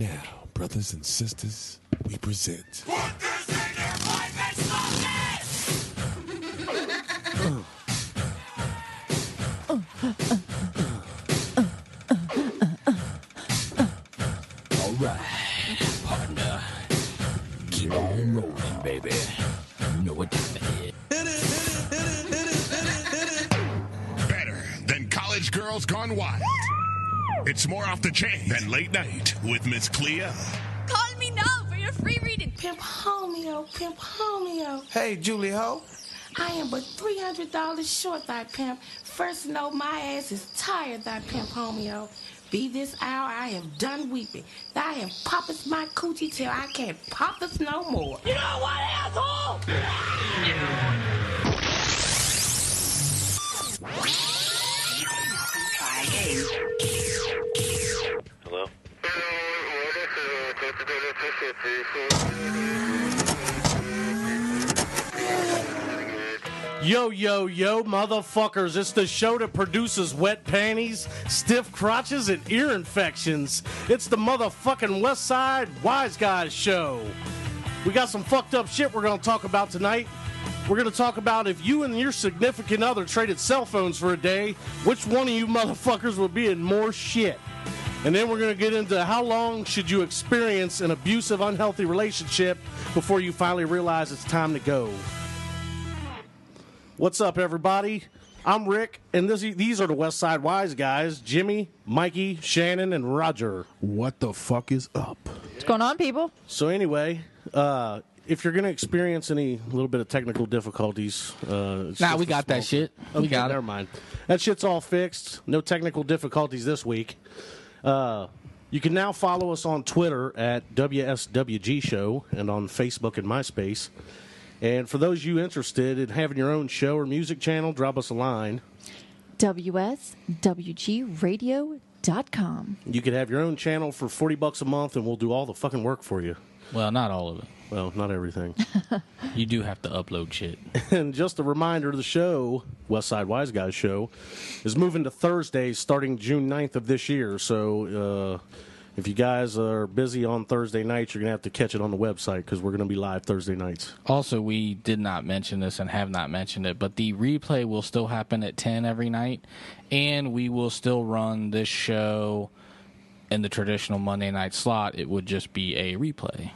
now, brothers and sisters, we present. Put this in your pipe and smoke it! Alright, partner. Keep on rolling, baby. You know what time it is. Better than College Girls Gone Wild. It's more off the chain than Late Night with Miss Clea. Call me now for your free reading. Pimp Homeo, Pimp Homeo. Hey, Julie Ho. I am but $300 short, thy pimp. First note, my ass is tired, thy pimp Homeo. Be this hour, I have done weeping. Thy have poppeth my coochie till I can't pop us no more. You know what, asshole? Try again. Hello? Yo, yo, yo, motherfuckers. It's the show that produces wet panties, stiff crotches, and ear infections. It's the motherfucking West Side Wise Guys show. We got some fucked up shit we're going to talk about tonight. We're going to talk about if you and your significant other traded cell phones for a day, which one of you motherfuckers would be in more shit? And then we're going to get into how long should you experience an abusive, unhealthy relationship before you finally realize it's time to go. What's up, everybody? I'm Rick, and these are the West Side Wise Guys, Jimmy, Mikey, Shannon, and Roger. What the fuck is up? What's going on, people? So anyway, if you're going to experience any little bit of technical difficulties... we got that shit. Okay, We got it. never mind. That shit's all fixed. No technical difficulties this week. You can now follow us on Twitter at WSWG Show and on Facebook and MySpace. And for those of you interested in having your own show or music channel, drop us a line. WSWGradio.com. You could have your own channel for $40 a month, and we'll do all the fucking work for you. Well, not all of it. Well, not everything. You do have to upload shit. And just a reminder, the show, West Side Wise Guys Show, is moving to Thursdays starting June 9th of this year. So if you guys are busy on Thursday nights, you're going to have to catch it on the website because we're going to be live Thursday nights. Also, we did not mention this and have not mentioned it, but the replay will still happen at 10 every night, and we will still run this show in the traditional Monday night slot. It would just be a replay.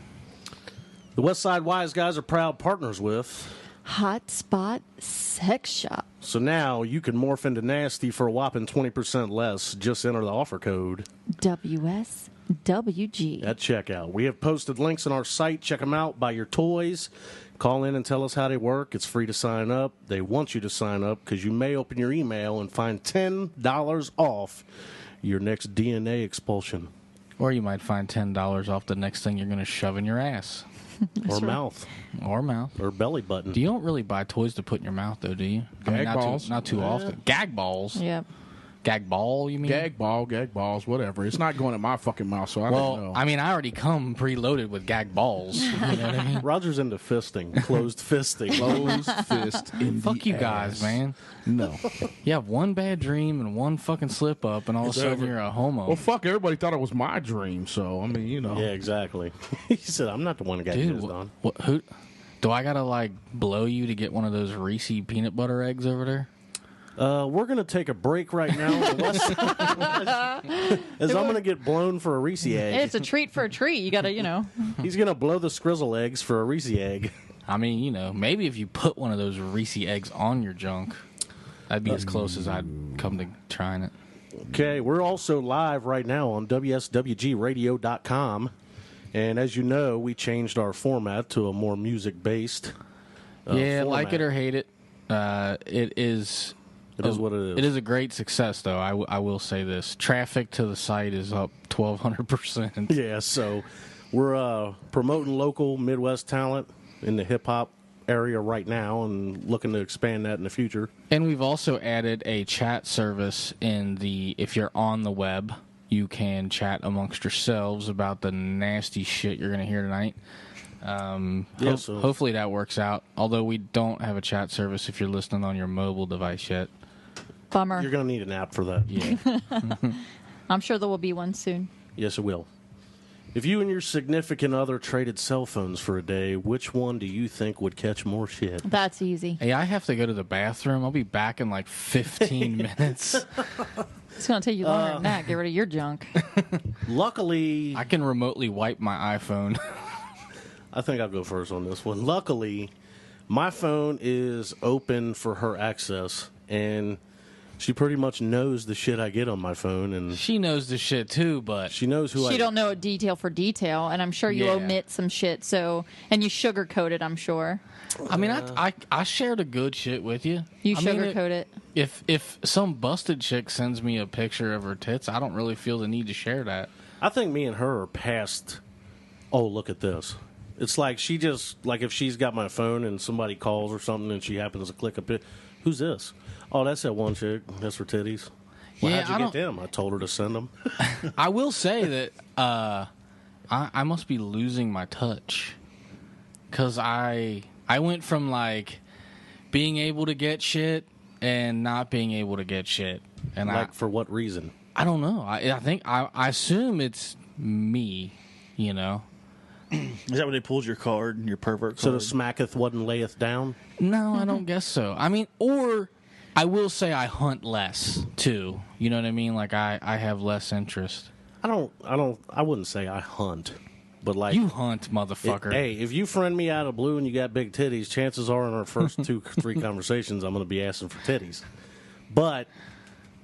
The West Side Wise Guys are proud partners with Hot Spot Sex Shop. So now you can morph into nasty for a whopping 20% less. Just enter the offer code WSWG. at checkout. We have posted links on our site. Check them out. Buy your toys. Call in and tell us how they work. It's free to sign up. They want you to sign up because you may open your email and find $10 off your next DNA expulsion. Or you might find $10 off the next thing you're going to shove in your ass. Or mouth. Or mouth. Or belly button. You don't really buy toys to put in your mouth, though, do you? Gag balls. Not too often. Gag balls? Yep. Gag ball, you mean? Gag balls, whatever. It's not going in my fucking mouth, so I don't know. I mean, I already come preloaded with gag balls. You know what I mean? Roger's into fisting. Closed fisting. Closed fist in Fuck the you guys, ass. man. No. You have one bad dream and one fucking slip up, and all of a sudden you're a homo. Well, fuck, everybody thought it was my dream, so, I mean, you know. Yeah, exactly. He said, I'm not the one that got Dude, used on. who? Do I gotta, like, blow you to get one of those Reese peanut butter eggs over there? We're going to take a break right now. As I'm going to get blown for a Reese egg. It's a treat for a treat. You gotta, He's going to blow the Skrizzle eggs for a Reese egg. I mean, maybe if you put one of those Reese eggs on your junk, that'd be as close as I'd come to trying it. Okay, we're also live right now on WSWGradio.com. And as you know, we changed our format to a more music-based like format. it or hate it, it is... It is what it is. It is a great success, though. I will say this. Traffic to the site is up 1,200%. Yeah, so we're promoting local Midwest talent in the hip-hop area right now and looking to expand that in the future. And we've also added a chat service if you're on the web, you can chat amongst yourselves about the nasty shit you're going to hear tonight. Hopefully that works out, although we don't have a chat service if you're listening on your mobile device yet. Bummer. You're going to need an app for that. Yeah. I'm sure there will be one soon. Yes, it will. If you and your significant other traded cell phones for a day, which one do you think would catch more shit? That's easy. Hey, I have to go to the bathroom. I'll be back in like 15 minutes. It's going to take you longer than that. Get rid of your junk. Luckily, I can remotely wipe my iPhone. I think I'll go first on this one. Luckily, my phone is open for her access, and she pretty much knows the shit I get on my phone, and She knows the shit too, but she knows who I She don't know it detail for detail, and I'm sure you Yeah. omit some shit. So, and you sugarcoat it. I'm sure I mean, I shared a good shit with you. you I mean, sugarcoat it. If some busted chick sends me a picture of her tits, I don't really feel the need to share that. I think me and her are past, oh, look at this. It's like she just, like if she's got my phone and somebody calls or something and she happens to click a bit, who's this? Oh, that's that one chick. That's her titties. Well, Yeah, how'd you I get don't- them? I told her to send them. I will say that I must be losing my touch because I went from like being able to get shit and not being able to get shit, and Like, for what reason? I don't know. I think I assume it's me, you know. Is that when they pulled your card, your pervert So card? the smacketh wasn't layeth down? No, I don't guess so. I mean, or I will say I hunt less too. You know what I mean? Like I have less interest. I wouldn't say I hunt, but like. You hunt, motherfucker. Hey, if you friend me out of blue and you got big titties, chances are in our first 2-3 conversations, I'm going to be asking for titties. But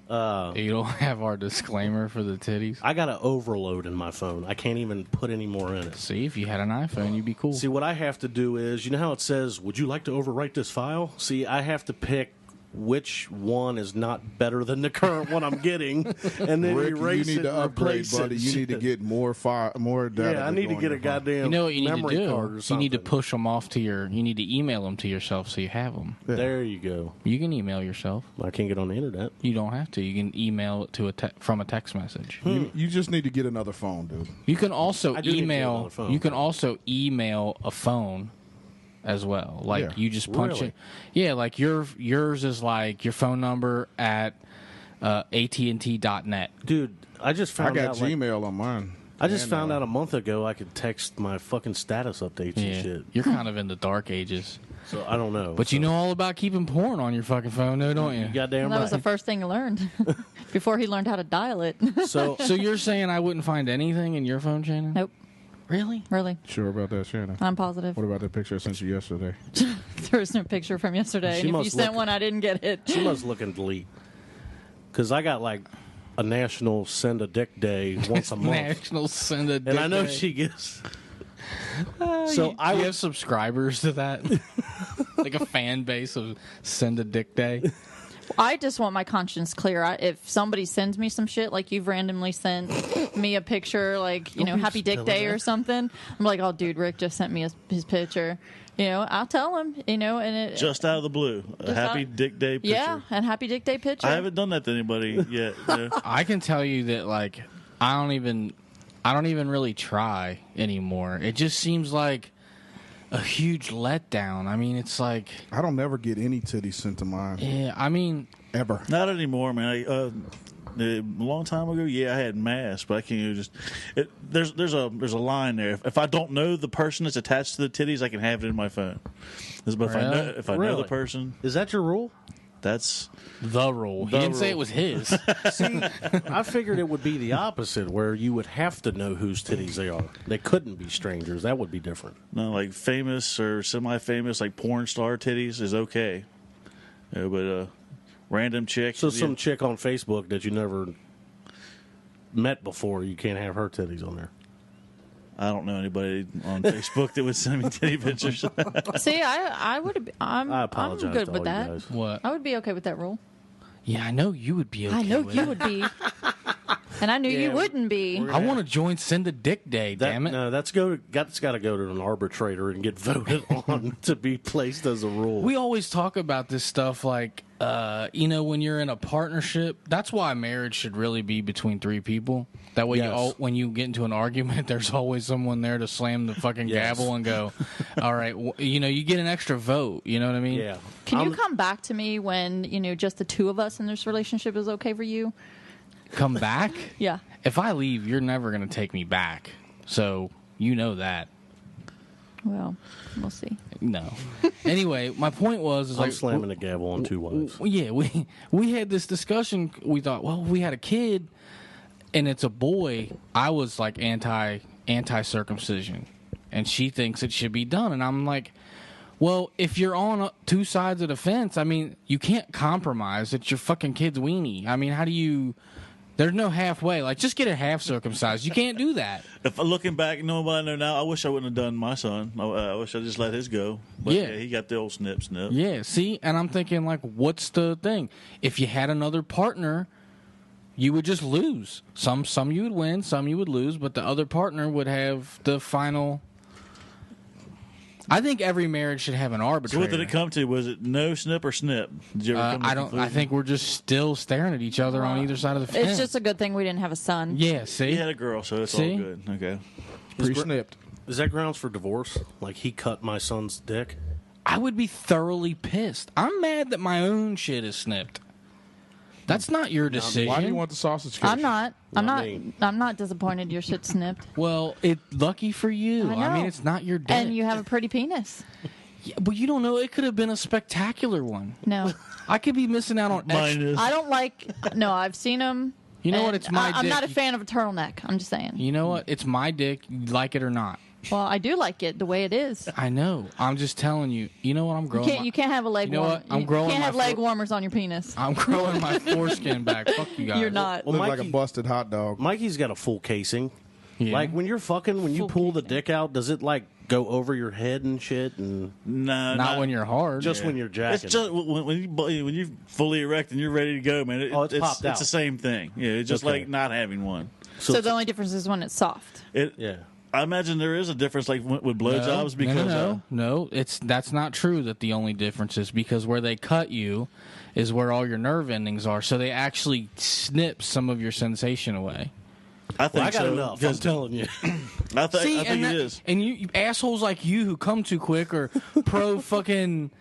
You don't have our disclaimer for the titties. I got an overload in my phone. I can't even put any more in it. See, if you had an iPhone, you'd be cool. See, what I have to do is, you know how it says, would you like to overwrite this file? See, I have to pick which one is not better than the current one I'm getting, and then Rick, erase you need it to and upgrade, replace buddy. it. You need to get more data. Yeah, I need to get a goddamn You know what you need to memory do? card or You something. need to push them off to your. You need to email them to yourself so you have them. There you go. You can email yourself. I can't get on the internet. You don't have to. You can email it to from a text message. You just need to get another phone, dude. You can also I do need to get email. another phone. You can also email a phone as well. Like Yeah. you just punch Really? it. Yeah, like yours is like your phone number at AT&T.net. Dude, I just I found got out. like, Gmail on mine. I just And, found out a month ago I could text my fucking status updates and Yeah, shit. you're kind of in the dark ages. So I don't know. But you So, know all about keeping porn on your fucking phone, though, don't you? you goddamn That right. was the first thing he learned before he learned how to dial it. So So you're saying I wouldn't find anything in your phone, Shannon? Nope, Really? really, Sure about that, Shannon? I'm positive. What about that picture I sent you yesterday? There was no picture from yesterday, She and if you must sent look- one, I didn't get it. she must look and delete. Because I got like a national send a dick day once a month. National Send a Dick And I know Day. she gets. So So I you would- have subscribers to that, like a fan base of Send a Dick Day. I just want my conscience clear. If somebody sends me some shit, like you've randomly sent me a picture, like, you know, Happy Dick Day or something, I'm like, oh, dude, Rick just sent me his picture. You know, I'll tell him, you know, and it. Just out of the blue. A Just happy out- Dick Day picture. Yeah, and Happy Dick Day picture. I haven't done that to anybody yet. No. I can tell you that, like, I don't even really try anymore. It just seems like a huge letdown. I mean, it's like, I don't never get any titties sent to mine yeah, I mean, ever. Not anymore, man. A long time ago, yeah, I had masks, but I can't even just. There's a line there. If I don't know the person that's attached to the titties, I can have it in my phone. But if I know Really? the person, Is that your rule? that's the rule. He The didn't say it rule. was his. See, I figured it would be the opposite, where you would have to know whose titties they are. They couldn't be strangers. That would be different. no like famous or semi-famous, like porn star titties is okay. Yeah, but random chick. So yeah, some chick on Facebook that you never met before, you can't have her titties on there. I don't know anybody on Facebook that would send me titty pictures. See, I would. I apologize I'm good to with all that. you guys. What? I would be okay with that rule. Yeah, I know you would be okay I know with you it. would be, and I knew you wouldn't be. I want to join Send a Dick Day, That, damn it. No, that's got to go to an arbitrator and get voted on to be placed as a rule. We always talk about this stuff like, you know, when you're in a partnership, that's why marriage should really be between three people. That way, Yes. when you get into an argument, there's always someone there to slam the fucking Yes. gavel and go, all right, you know, you get an extra vote. You know what I mean? Yeah. Can you I'm- come back to me when, you know, just the two of us in this relationship is okay for you? Come back? Yeah. If I leave, you're never going to take me back. So you know that. Well, we'll see. No. Anyway, my point was, is I'm like slamming the gavel on 2 wives. Yeah, we had this discussion. We thought, well, if we had a kid and it's a boy, I was like anti circumcision, and she thinks it should be done, and I'm like, well, if you're on two sides of the fence, I mean, you can't compromise. It's your fucking kid's weenie. I mean, how do you? There's no halfway. Like, just get it half circumcised. You can't do that. If looking back, knowing what I know now, I wish I wouldn't have done my son. I wish I just let his go. But Yeah. he got the old snip. Yeah, see? And I'm thinking, like, what's the thing? If you had another partner, you would just lose. Some you would win, some you would lose, but the other partner would have the final. I think every marriage should have an So arbitrator. what did it come to? Was it no snip or snip? Did you ever come to I a don't. I conclusion? think we're just still staring at each other on either side of the fence. It's just a good thing we didn't have a son. Yeah, see? He had a girl, so it's See? all good. Okay. Pre-snipped. Is that grounds for divorce? Like, he cut my son's dick? I would be thoroughly pissed. I'm mad that my own shit is snipped. That's not your decision. Why do you want the sausage fish? I'm not. I'm Not not. me. I'm not disappointed your shit's snipped. Well, lucky for you. I I mean, know. it's not your dick. And you have a pretty penis. Yeah, but you don't know. It could have been a spectacular one. No, I could be missing out on Mine extra. is. I don't like. No, I've seen them. You know what? It's my I'm dick. not a fan of a turtleneck. I'm just saying. You know what? It's my dick. You like it or not. Well, I do like it the way it is. I know. I'm just telling you. You know what? I'm growing. You can't have a leg You know warmer. what? I'm growing You can't my have leg fore- warmers on your penis. I'm growing my foreskin back. Fuck you guys. You're not. Well, Look like a Mikey- busted hot dog. Mikey's got a full casing. Yeah. Like, when you're fucking, when you pull the dick out, does it, like, go over your head and shit? And No, Not when you're hard. just when you're jacking? It's just when you're fully erect and you're ready to go, man. It's popped out. It's the same thing. Yeah, it's just Okay. like not having one. So the only difference is when it's soft. Yeah. I imagine there is a difference, like with blowjobs, because No. That's not true. That the only difference is because where they cut you is where all your nerve endings are. So they actually snip some of your sensation away. I think Well, I got so. enough. I'm because telling you. I See, think and it that- is. And you assholes like you who come too quick are pro fucking.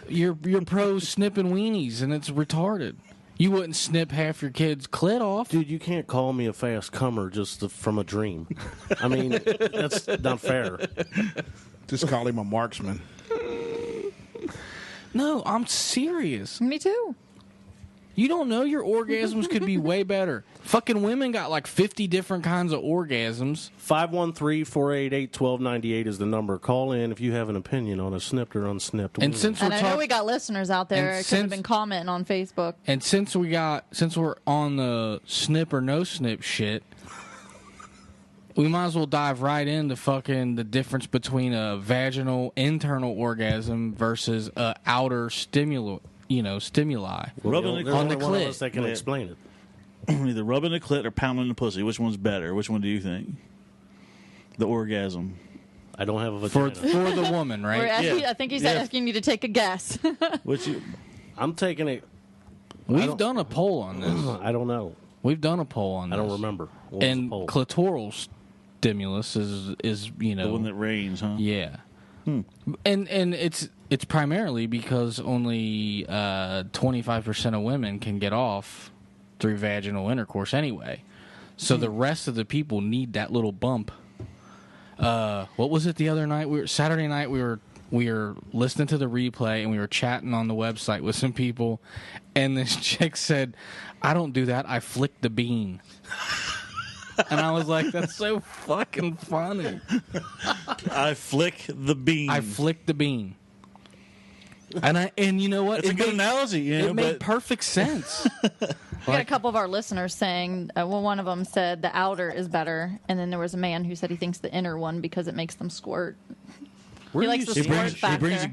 You're pro snipping weenies, and it's retarded. You wouldn't snip half your kid's clit off. Dude, you can't call me a fast comer just from a dream. I mean, that's not fair. Just call him a marksman. No, I'm serious. Me too. You don't know your orgasms could be way better. Fucking women got like 50 different kinds of orgasms. 513-488-1298 is the number. Call in if you have an opinion on a snipped or unsnipped. And wiener. since we're And I know talking, we got listeners out there And that could have since- been commenting on Facebook. and since we're on the snip or no snip shit, we might as well dive right into fucking the difference between a vaginal internal orgasm versus a outer stimuli. Rubbing There's on only the one of clit. us that can Yeah. explain it. Either rubbing the clit or pounding the pussy. Which one's better? Which one do you think? The orgasm. I don't have a for vagina. the woman, We're right? asking, Yeah. I think he's Yeah. asking you to take a guess. Which you, I'm taking it. We've done a poll on this. I don't know. We've done a poll on I this. don't remember. What was the And poll? clitoral stimulus is the one that rains, huh? yeah. And it's primarily because only 25% of women can get off through vaginal intercourse anyway. So the rest of the people need that little bump. What was it the other night? Saturday night we were listening to the replay and we were chatting on the website with some people, and this chick said, "I don't do that. I flick the bean." And I was like, "That's so fucking funny." I flick the bean. I flicked the bean. And you know what? It's a good analogy, you know, It made but perfect sense. We got a couple of our listeners saying, well, one of them said the outer is better, and then there was a man who said he thinks the inner one because it makes them squirt. Where he do likes you the see squirt that? he factor. brings a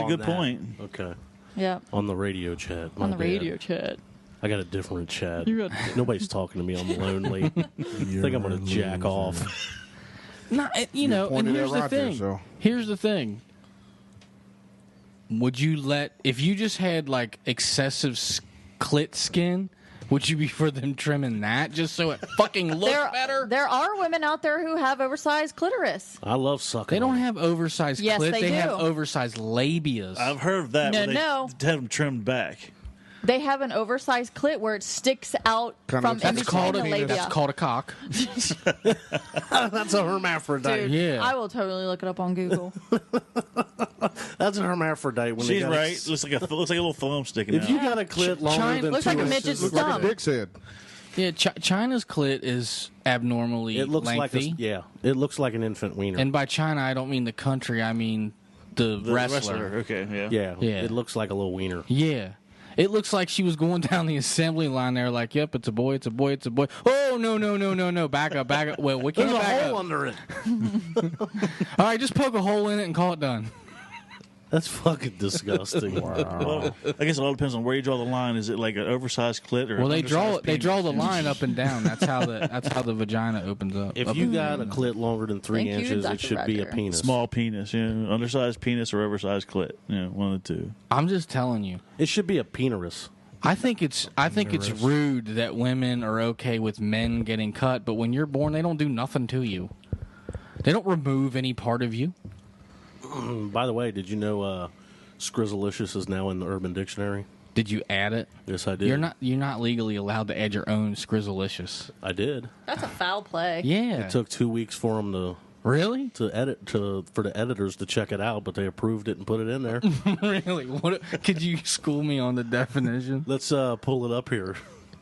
good that. point. Okay. Yeah, On the radio chat. on My the bad. radio chat. I got a different chat. You got- Nobody's talking to me. I'm lonely. I think I'm going to jack off. No, you know, and pointed at here's the Roger, thing. so. Here's the thing. Would you if you just had like excessive clit skin, would you be for them trimming that just so it fucking looks better? There are women out there who have oversized clitoris. I love sucking. They don't on it. have oversized Yes, clit. they have do. oversized labias. I've heard of that. No, where they no. have them trimmed back. They have an oversized clit where it sticks out Kinda from looks in like That's between called the a labia. that's called a cock. That's a hermaphrodite. Dude, Yeah. I will totally look it up on Google. That's a hermaphrodite. When they She's got right. Looks like a little thumb sticking If out. you got a clit longer China- than Looks 2 like a inches, midget's Looks like a thumb. dick's head. Yeah, China's clit is abnormally it looks lengthy. like it looks like an infant wiener. And by China, I don't mean the country. I mean the wrestler. Okay, yeah. yeah, Yeah. it looks like a little wiener. Yeah. It looks like she was going down the assembly line there like, yep, it's a boy, it's a boy, it's a boy. Oh, no. Back up. Well, we can't There's a back hole up. under it. All right, just poke a hole in it and call it done. That's fucking disgusting. Well, I guess it all depends on where you draw the line. Is it like an oversized clit or? Well, an they draw undersized the penis? line up and down. That's how the vagina opens up. If you got a clit longer than 3 Thank you, inches, Dr. it should be a Roger. penis. Small penis, undersized penis or oversized clit, one of the two. I'm just telling you. It should be a penis. I think it's rude that women are okay with men getting cut, but when you're born, they don't do nothing to you. They don't remove any part of you. By the way, did you know Scrizzalicious is now in the Urban Dictionary? Did you add it? Yes, I did. You're not legally allowed to add your own Scrizzalicious. I did. That's a foul play. Yeah. It took 2 weeks for them to Really? for the editors to check it out, but they approved it and put it in there. Really? What? Could you school me on the definition? Let's pull it up here.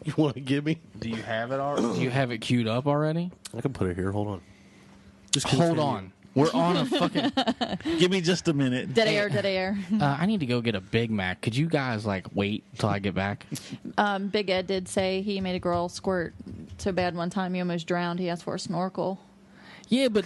You want to give me? Do you have it already? Do you have it queued up already? I can put it here. Hold on. Just Hold continue. on. We're on a fucking. Give me just a minute. Dead air. I need to go get a Big Mac. Could you guys wait till I get back? Big Ed did say he made a girl squirt so bad one time he almost drowned. He asked for a snorkel. Yeah, but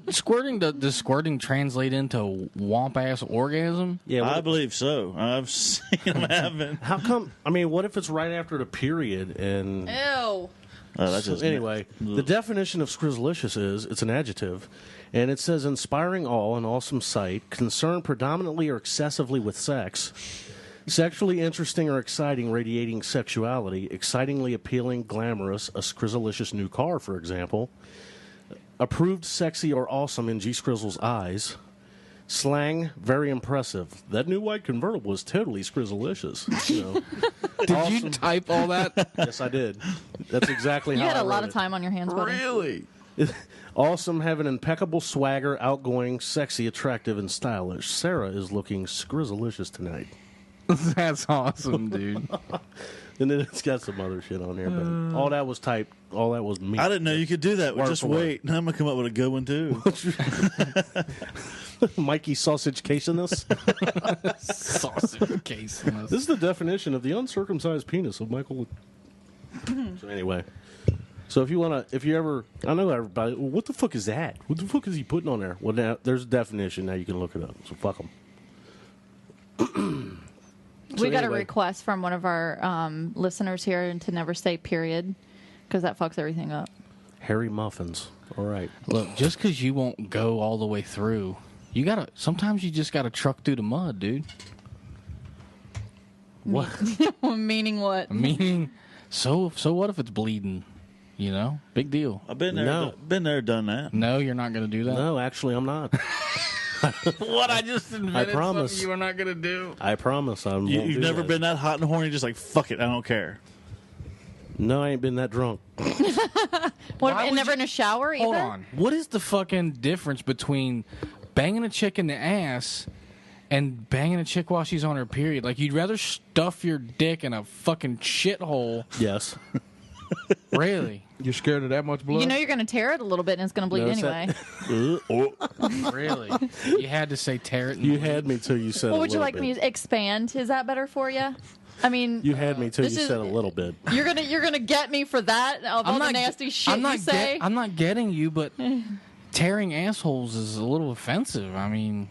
squirting does squirting translate into womp ass orgasm? Yeah, I believe so. I've seen them happen. how come? I mean, what if it's right after the period and? Ew. That's So just anyway, the definition of Scrizzalicious is it's an adjective, and it says inspiring awe and awesome sight, concerned predominantly or excessively with sex, sexually interesting or exciting, radiating sexuality, excitingly appealing, glamorous, a Scrizzalicious new car, for example, approved, sexy, or awesome in G. Scrizzle's eyes. Slang, very impressive. That new white convertible is totally Scrizzalicious. Did you type all that? Yes, I did. That's exactly You how had I a lot wrote of it. time on your hands, buddy. Really? Awesome, have an impeccable swagger, outgoing, sexy, attractive, and stylish. Sarah is looking Scrizzalicious tonight. That's awesome, dude. And then it's got some other shit on there, but all that was typed. All that was me. I didn't know you could do that. Word Just for word. wait. I'm gonna come up with a good one too. Mikey sausage casing-us. Sausage case. This is the definition of the uncircumcised penis of Michael. So anyway, so if you ever, I know everybody. Well, what the fuck is that? What the fuck is he putting on there? Well, now there's a definition. Now you can look it up. So fuck them. We got a anyway. request from one of our listeners here to never say period because that fucks everything up. Harry muffins. All right. Look, just because you won't go all the way through, sometimes you just gotta truck through the mud, dude. What? Meaning what? Meaning, so what if it's bleeding? Big deal. I've been there, No. been there, done that. No, you're not gonna do that. No, actually, I'm not. What? I just invented promise. something you are not gonna do. I promise I won't. You've do never that. been that hot and horny, just like fuck it, I don't care. No, I ain't been that drunk. What? Why And would never you- in a shower either? Hold on. What is the fucking difference between banging a chick in the ass and banging a chick while she's on her period? Like, you'd rather stuff your dick in a fucking shithole. Yes. Really? You're scared of that much blood? You know you're going to tear it a little bit and it's going to bleed No, it's anyway. Really? You had to say tear it. And You bleed. had me till you said. What a would you little like bit. me to expand? Is that better for you? I mean, You had me till you This is- said a little bit. you're gonna get me for that of all the nasty shit you say. I'm not getting you, but tearing assholes is a little offensive. I mean,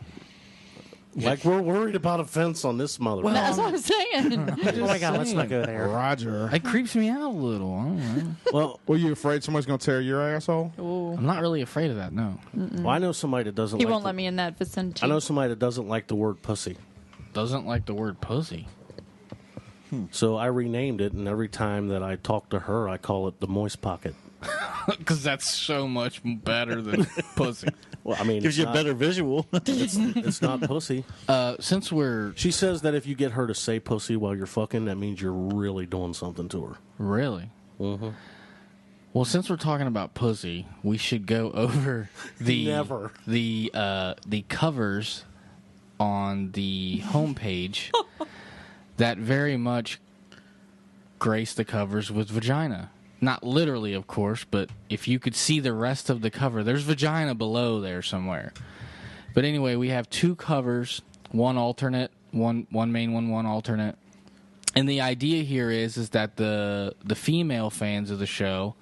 Like we're worried about offense on this mother. That's what I'm saying. oh my god, let's not go there. Roger. It creeps me out a little. I don't know. well, Were you afraid somebody's going to tear your asshole? I'm not really afraid of that. No, I know somebody that doesn't. He like won't the- let me in that vicinity. I know somebody that doesn't like the word pussy, doesn't like the word pussy. so I renamed it, and every time that I talk to her, I call it the moist pocket. because that's so much better than pussy. Well, I mean, Gives you a better visual. It's not pussy. Since we're She says that if you get her to say pussy while you're fucking, that means you're really doing something to her. really, well, since we're talking about pussy, we should go over Never. the covers on the homepage that very much grace the covers with vagina. Not literally, of course, but if you could see the rest of the cover, there's vagina below there somewhere. But anyway, we have 2 covers, one alternate, one main one alternate. And the idea here is that the female fans of the show,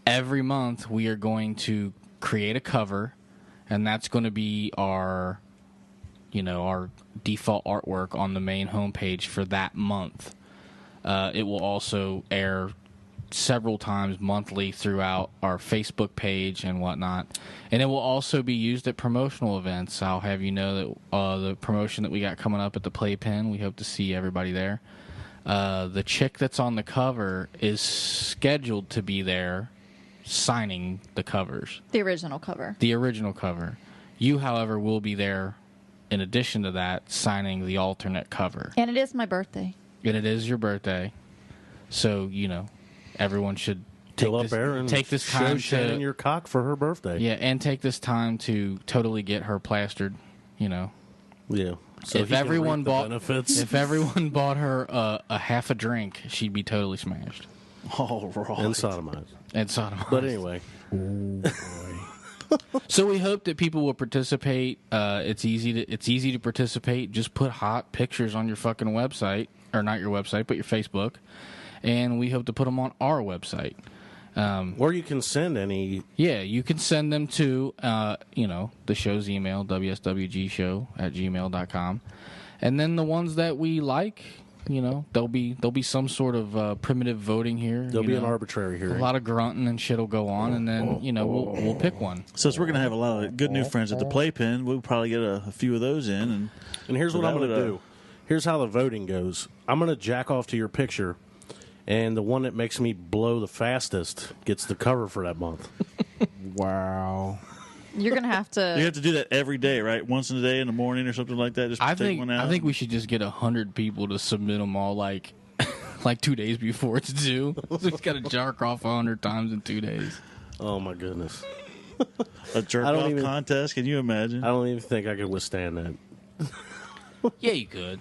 every month we are going to create a cover, and that's going to be our default artwork on the main homepage for that month. It will also air several times monthly throughout our Facebook page and whatnot. And it will also be used at promotional events. I'll have you know that the promotion that we got coming up at the Playpen, we hope to see everybody there. The chick that's on the cover is scheduled to be there signing the covers. The original cover. The original cover. You, however, will be there in addition to that signing the alternate cover. And it is my birthday. And it is your birthday. So, everyone should take this time show Shannon your cock for her birthday. Yeah, and take this time to totally get her plastered, Yeah. So if he can everyone reap the bought benefits. if everyone bought her a half a drink, she'd be totally smashed All right. and sodomized. and sodomized. But anyway, So we hope that people will participate. It's easy to participate. Just put hot pictures on your fucking website, or not your website, but your Facebook, and we hope to put them on our website. or you can send any. Yeah, you can send them to the show's email, wswgshow@gmail.com, and then the ones that we like, there'll be some sort of primitive voting here. There'll be an arbitrary A hearing. lot of grunting and shit'll go on, and then we'll pick one. Since we're going to have a lot of good new friends at the Playpen, we'll probably get a few of those in. And here's So what I'm that going to would, do. Here's how the voting goes. I'm going to jack off to your picture, and the one that makes me blow the fastest gets the cover for that month. Wow. You're going to have You to. have to do that every day, right? Once in a day in the morning or something like that. Just I take one out. think we should just get 100 people to submit them all like 2 days before it's due. So we just got to jerk off 100 times in 2 days. Oh my goodness! a jerk I don't off even- contest. Can you imagine? I don't even think I could withstand that. Yeah, you could.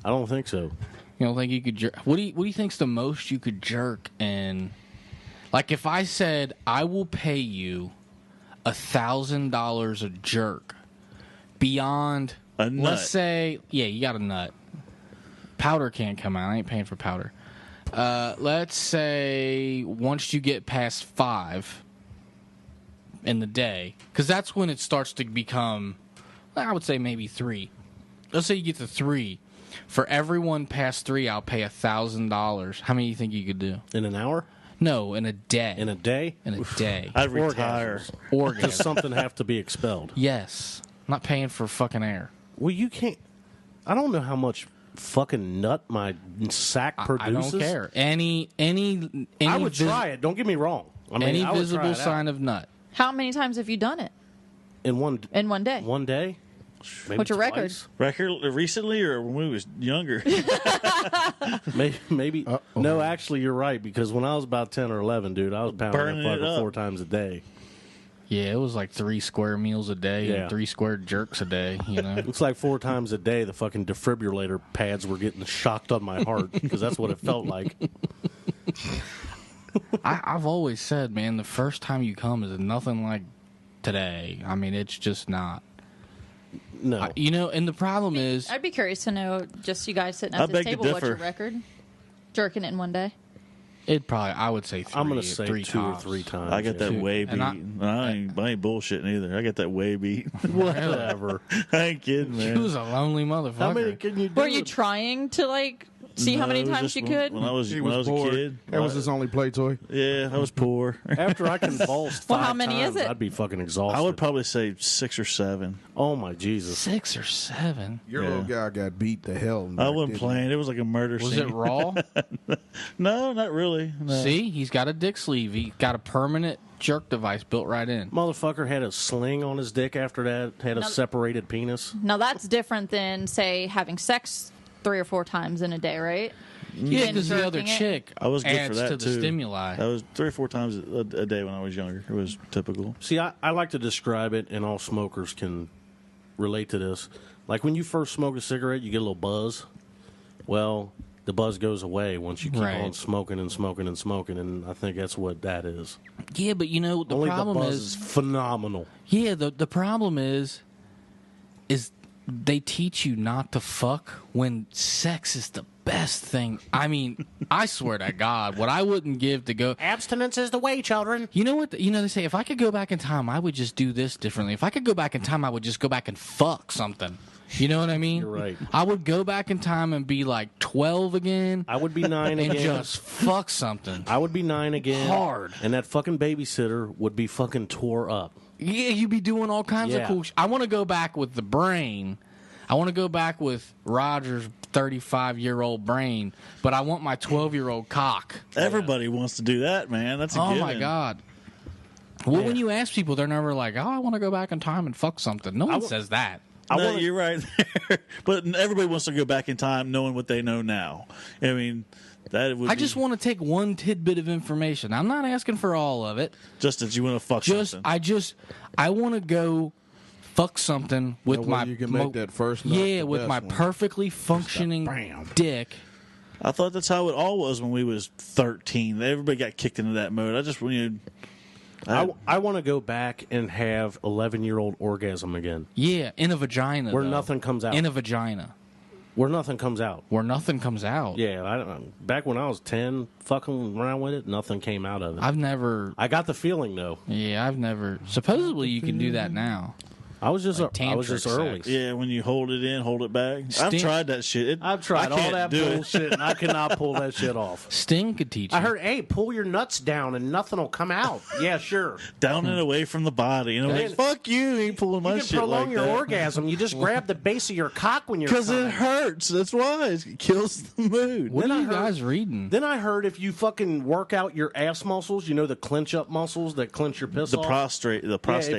I don't think so. You don't think you could jerk? What do you think's the most you could jerk in? Like if I said I will pay you $1,000 a jerk beyond A nut. let's say you got a nut. Powder can't come out. I ain't paying for powder. Let's say once you get past 5 in the day, because that's when it starts to become, I would say maybe 3. Let's say you get to 3. For everyone past 3, I'll pay $1,000. How many do you think you could do? In an hour? No, in a day. In a day? In a day. I'd retire. Does Orgasm. something have to be expelled? Yes. I'm not paying for fucking air. Well, you can't. I don't know how much fucking nut my sack I produces. don't care. Any I would try it. Don't get me wrong. I mean, any I would try visible it out. sign of nut. How many times have you done it in one in one day? one day. Maybe What's your record? twice. Record recently or when we was younger? Maybe. No, actually, you're right because when I was about 10 or 11, dude, I was pounding Burning that it fucker up. 4 times a day. Yeah, it was like 3 square meals a day Yeah. and 3 square jerks a day, It's like 4 times a day the fucking defibrillator pads were getting shocked on my heart because that's what it felt like. I've always said, man, the first time you come is nothing like today. I mean, it's just not. No. And the problem is, I'd be curious to know, just you guys sitting I at this beg to table, what's your differ. record? Jerking it in one day? I would say 3. I'm going to say 3 2 or tops. 3 times. I got that Two. way beat. And I ain't bullshitting either. I got that way beat. Whatever. I ain't kidding, He man. was a lonely motherfucker. How many can you do? Were you trying to See how No, many it was times just you when- could? When I was, He when I was was a bored. kid. That was his only play toy. Yeah, I was poor. After I convulsed Well, five how many is times, it? I'd be fucking exhausted. I would probably say 6 or 7. Oh my Jesus! 6 or 7. Your little guy got beat the hell. I wasn't playing. It was like a murder Was scene. it raw? No, not really. No. See, he's got a dick sleeve. He got a permanent jerk device built right in. Motherfucker had a sling on his dick after that. Had a separated penis. Now that's different than say having sex 3 or 4 times in a day, right? Yeah, been because the other jerking it? chick I was good adds for that to the too. stimuli. That was 3 or 4 times a day when I was younger. It was typical. See, I like to describe it, and all smokers can relate to this. Like when you first smoke a cigarette, you get a little buzz. Well, the buzz goes away once you keep Right. on smoking and smoking and smoking, and I think that's what that is. Yeah, but you know the Only problem the buzz is, phenomenal. yeah, the problem is they teach you not to fuck when sex is the best thing. I mean, I swear to God, what I wouldn't give to go. Abstinence is the way, children. You know what? You know they say if I could go back in time, I would just do this differently. If I could go back in time, I would just go back and fuck something. You know what I mean? You're right. I would go back in time and be like 12 again. I would be 9 and again. just fuck something. I would be 9 again. Hard. And that fucking babysitter would be fucking tore up. Yeah, you'd be doing all kinds of Yeah. cool I want to go back with the brain. I want to go back with Roger's 35-year-old brain, but I want my 12-year-old cock. Everybody wants to do that, man. That's a Oh, given. my God. Well, when you ask people, they're never like, oh, I want to go back in time and fuck something. No one says that. No, you're right there. But everybody wants to go back in time knowing what they know now. I mean, that would I just want to take one tidbit of information. I'm not asking for all of it. Just that you want to fuck Just something. I want to go fuck something with That way my you can make that first nut yeah, the with best my one. perfectly functioning bam. dick. I thought that's how it all was when we was 13. Everybody got kicked into that mode. I just when you I want to go back and have 11-year-old orgasm again. Yeah, in a vagina. Where though. nothing comes out. In a vagina. Where nothing comes out. Where nothing comes out. Yeah, I don't know. Back when I was 10, fucking around with it, nothing came out of it. I've never. I got the feeling though. Yeah, I've never. Supposedly, you can do that now. I was just Like I was just tantric early. sex. yeah, when you hold it in, hold it back. I've Stink. tried that shit. I've tried I all can't that do it. bullshit, and I cannot pull that shit off. Sting could teach you. I heard, hey, pull your nuts down and nothing will come out. Yeah, sure. Down and away from the body. You know, like, Man. fuck you. You ain't pulling my You can shit prolong like your that. orgasm. You just grab the base of your cock when you're Because it coming. hurts. That's why. It kills the mood. What Then are I you heard- guys reading? Then I heard if you fucking work out your ass muscles, you know the clench up muscles that clench your piss The off. prostate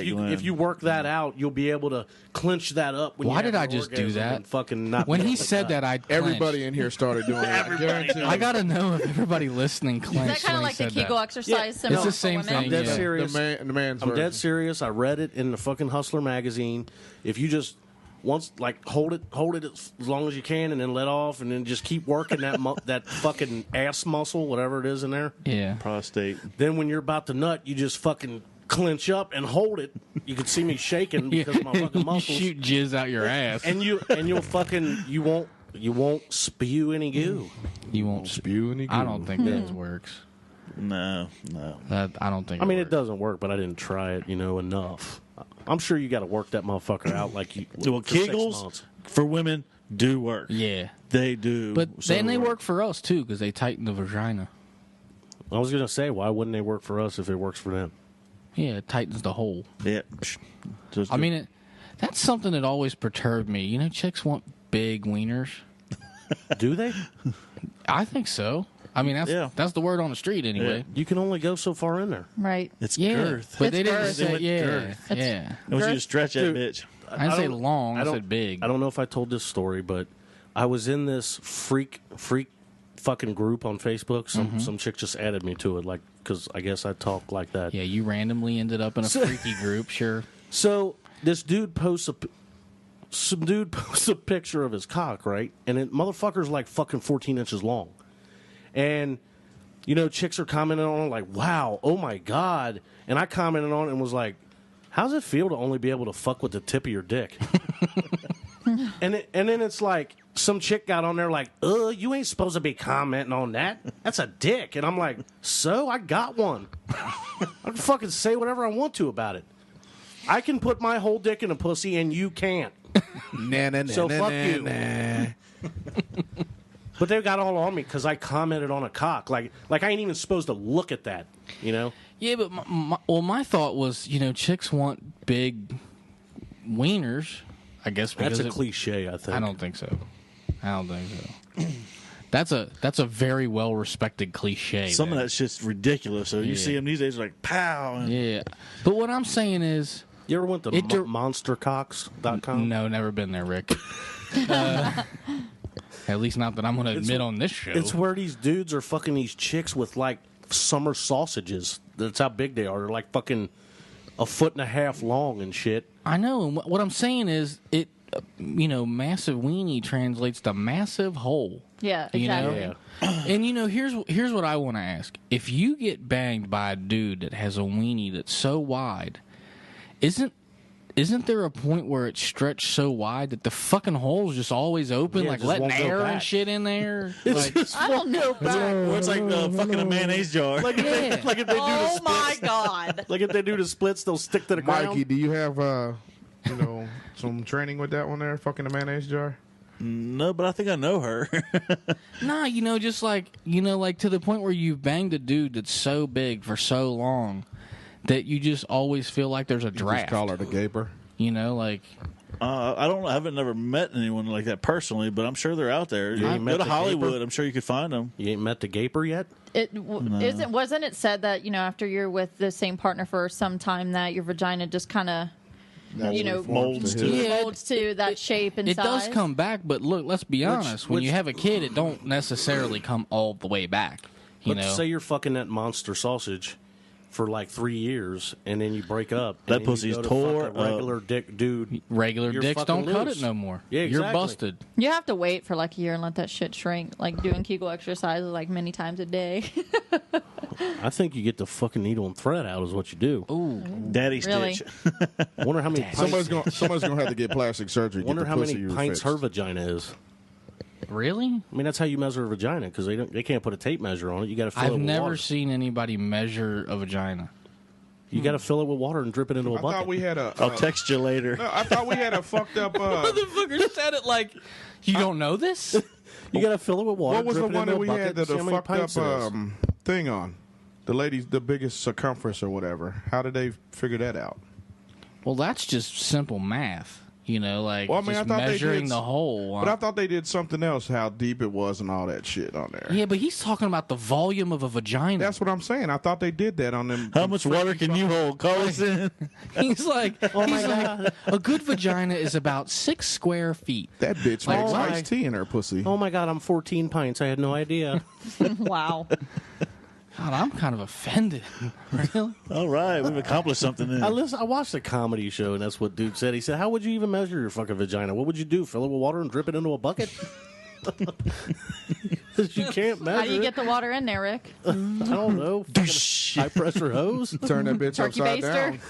Yeah, gland. if you work that out, you'll be able to clench that up. When Why you have did I your just do orgasm that? and fucking not When be he able to said nut. that, I Everybody in here started doing it. I guarantee I you. gotta know if everybody listening Is clenched. that kind of when he like the said that. Kegel exercise similar It's the for same women? thing, I'm dead yeah. serious. The man's I'm dead version. serious. I read it in the fucking Hustler magazine. If you just once like hold it as long as you can, and then let off, and then just keep working that that fucking ass muscle, whatever it is in there. Yeah. prostate. Then when you're about to nut, you just fucking clench up and hold it. You can see me shaking because of my fucking you muscles. shoot jizz out your ass. And you'll fucking you won't spew any goo. You won't Spew any I goo. don't think that works. No. That I don't think. I mean, it works. doesn't work, but I didn't try it, enough. I'm sure you got to work that motherfucker out like you. Well, for 6 Kegels months. for women do work. Yeah, They do. but So then they work for us too because they tighten the vagina. I was gonna say, why wouldn't they work for us if it works for them? Yeah, it tightens the hole. Yeah. Just I mean, that's something that always perturbed me. You know, chicks want big wieners. Do they? I think so. I mean, that's the word on the street anyway. You can only go so far in there. Right. it's Yeah, girth. but they It's didn't girth. say went yeah, girth. yeah. I want you to stretch that Dude. bitch. I didn't say don't- long. I don't- said big. I don't know if I told this story, but I was in this freak fucking group on Facebook. Some chick just added me to it, like because I guess I talk like that. Yeah, you randomly ended up in a freaky group. Sure. So this dude some dude posts a picture of his cock, right? And it motherfucker's like fucking 14 inches long. And chicks are commenting on it like, wow, oh my God. And I commented on it and was like, how's it feel to only be able to fuck with the tip of your dick? and then it's like, some chick got on there like, you ain't supposed to be commenting on that. That's a dick. And I'm like, so? I got one. I can fucking say whatever I want to about it. I can put my whole dick in a pussy and you can't. Nah, nah, nah, So nah, fuck nah, you. nah. But they got all on me because I commented on a cock. Like I ain't even supposed to look at that, you know? Yeah, but my thought was, chicks want big wieners. I guess because That's a cliche, I think. I don't think so. That's a very well respected cliche. Some of that shit's ridiculous. So you Yeah. see them these days, like pow. And Yeah, but what I'm saying is, You ever went to monstercocks.com? no, never been there, Rick. At least not that I'm going to admit on this show. It's where these dudes are fucking these chicks with like summer sausages. That's how big they are. They're like fucking a foot and a half long and shit. I know, and what I'm saying is, massive weenie translates to massive hole. Yeah, You know? exactly. And here's what I want to ask: if you get banged by a dude that has a weenie that's so wide, isn't there a point where it's stretched so wide that the fucking hole's just always open, Yeah, like just letting won't go air and back. shit in there? I don't know. Or it's like fucking a mayonnaise jar. Like if they do the Oh splits, my god! like if they do the splits, they'll stick to the Mikey, ground. do you have some training with that one there? Fucking the mayonnaise jar. No, but I think I know her. Nah, just like to the point where you've banged a dude that's so big for so long that you just always feel like there's a You draft. just call her the gaper. Like I haven't never met anyone like that personally, but I'm sure they're out there. You ain't met Go to the Hollywood. gaper? I'm sure you could find them. You ain't met the gaper yet? Wasn't it said that after you're with the same partner for some time that your vagina just kind of molds to it. molds to that shape and it size? does come back, but look, let's be honest. When you have a kid, it don't necessarily come all the way back. But say you're fucking that monster sausage for like 3 years, and then you break up. That and then you pussy's go to tore fuck a regular dick dude. Regular You're dicks fucking don't cut loose. it no more. Yeah, You're exactly. busted. You have to wait for like a year and let that shit shrink, like doing Kegel exercises like many times a day. I think you get the fucking needle and thread out is what you do. Ooh, Daddy Really? Stitch. Wonder how many pints, Somebody's gonna have to get plastic surgery. wonder get the how many pussy pints fixed. her vagina is. really? I mean, that's how you measure a vagina because they can't put a tape measure on it. You got to fill it I've with never water. seen anybody measure a vagina. You got to fill it with water and drip it into a I bucket. thought we had a. I'll text you later. No, I thought we had a fucked up. Motherfucker said it like you don't know this. You got to fill it with water. What was the drip it one into that a we bucket, had that see the how many fucked pints up it is. thing on? The ladies, the biggest circumference or whatever. How did they figure that out? Well, that's just simple math. Well, I mean, I just thought they measuring did- the hole. But I thought they did something else, how deep it was and all that shit on there. Yeah, but he's talking about the volume of a vagina. That's what I'm saying. I thought they did that on them. How much water can you hold? Call us in. He's like, a good vagina is about 6 square feet. That bitch Like, makes why? iced tea in her pussy. Oh my god, I'm 14 pints. I had no idea. Wow. God, I'm kind of offended. Really? All right, we've accomplished something then. I watched a comedy show, and that's what dude said. He said, "How would you even measure your fucking vagina? What would you do? Fill it with water and drip it into a bucket?" You can't measure. How do you get the water in there, Rick? I don't know. High pressure hose. Turn that bitch Turkey upside baster?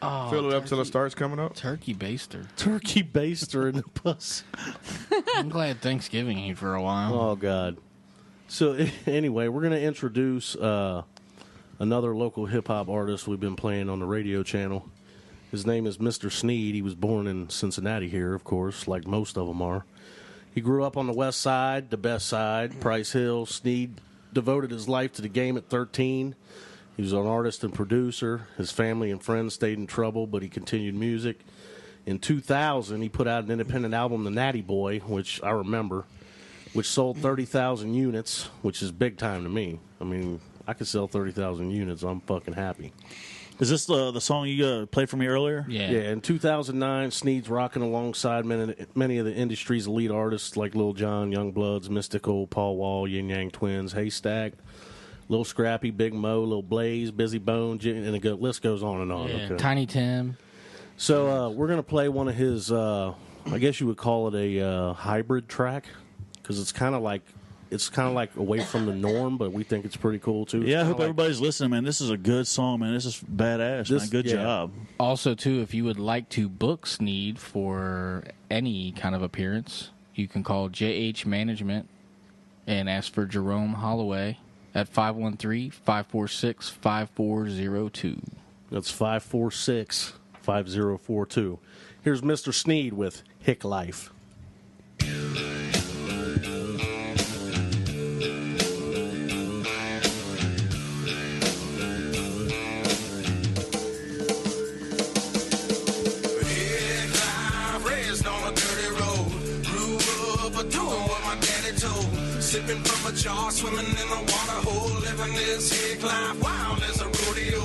down. Fill it up till it starts coming up. Turkey baster. Turkey baster in the puss. I'm glad Thanksgiving ain't for a while. Oh god. So anyway, we're gonna introduce another local hip hop artist we've been playing on the radio channel. His name is Mr. Sneed. He was born in Cincinnati here, of course, like most of them are. He grew up on the west side, the best side, Price Hill. Sneed devoted his life to the game at 13. He was an artist and producer. His family and friends stayed in trouble, but he continued music. In 2000, he put out an independent album, The Natty Boy, which I remember, which sold 30,000 units, which is big time to me. I mean, I could sell 30,000 units. I'm fucking happy. Is this the song you played for me earlier? Yeah. Yeah, in 2009, Sneed's rocking alongside many of the industry's elite artists like Lil Jon, Young Bloods, Mystical, Paul Wall, Yin Yang Twins, Haystack, Lil Scrappy, Big Mo, Lil Blaze, Busy Bone, and the list goes on and on. Yeah, Okay. Tiny Tim. So we're going to play one of his, I guess you would call it a hybrid track, because it's kind of like away from the norm, but we think it's pretty cool too. It's Yeah, I kinda hope like- everybody's listening, man. This is a good song, man. This is badass, man. Good yeah. job. Also, too, if you would like to book Sneed for any kind of appearance, you can call JH Management and ask for Jerome Holloway at 513-546-5402. That's 546-5042. Here's Mr. Sneed with Hick Life. jaw, swimming in the water hole, living this hick life wild as a rodeo.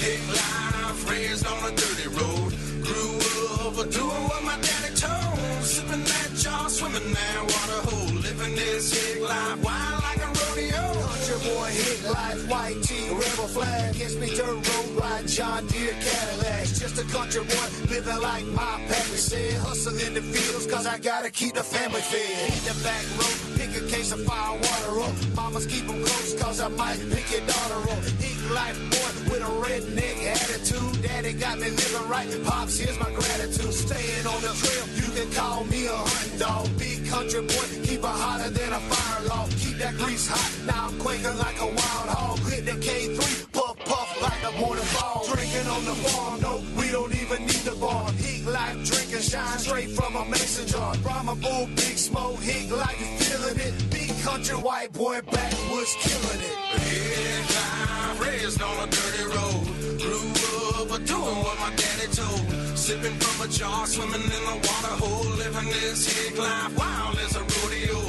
Hick life, raised on a dirty road, grew up doing what my daddy told, sipping that jaw, swimming that water hole, living this hick life wild like a rodeo. Country boy, hick life, white tee, rebel flag, gets me dirt road ride, John Deere Cadillacs. Just a country boy living like my pappy said, hustle in the fields cause I gotta keep the family fed. Hit the back road, pick a case of fire water up. Mamas keep them close cause I might pick your daughter up. Hick life boy with a redneck attitude, daddy got me living right. Pops, here's my gratitude. Staying on the trail, you can call me a hunting dog. Big country boy, keep it hotter than a fire log. Keep that grease hot, now I'm quaking like a wild hog. Hit the K3, puff puff like a morning fall. Drinking on the farm, no, we don't even need the bar. Hick life drinking, shine straight from a mason jar. Brahma bull, big smoke, hick life, you feeling it. Big country white boy, backwoods killing it. Hick life, raised on a dirty road, grew up doing what my daddy told, sipping from a jar, swimming in the water hole, living this hick life wild as a rodeo.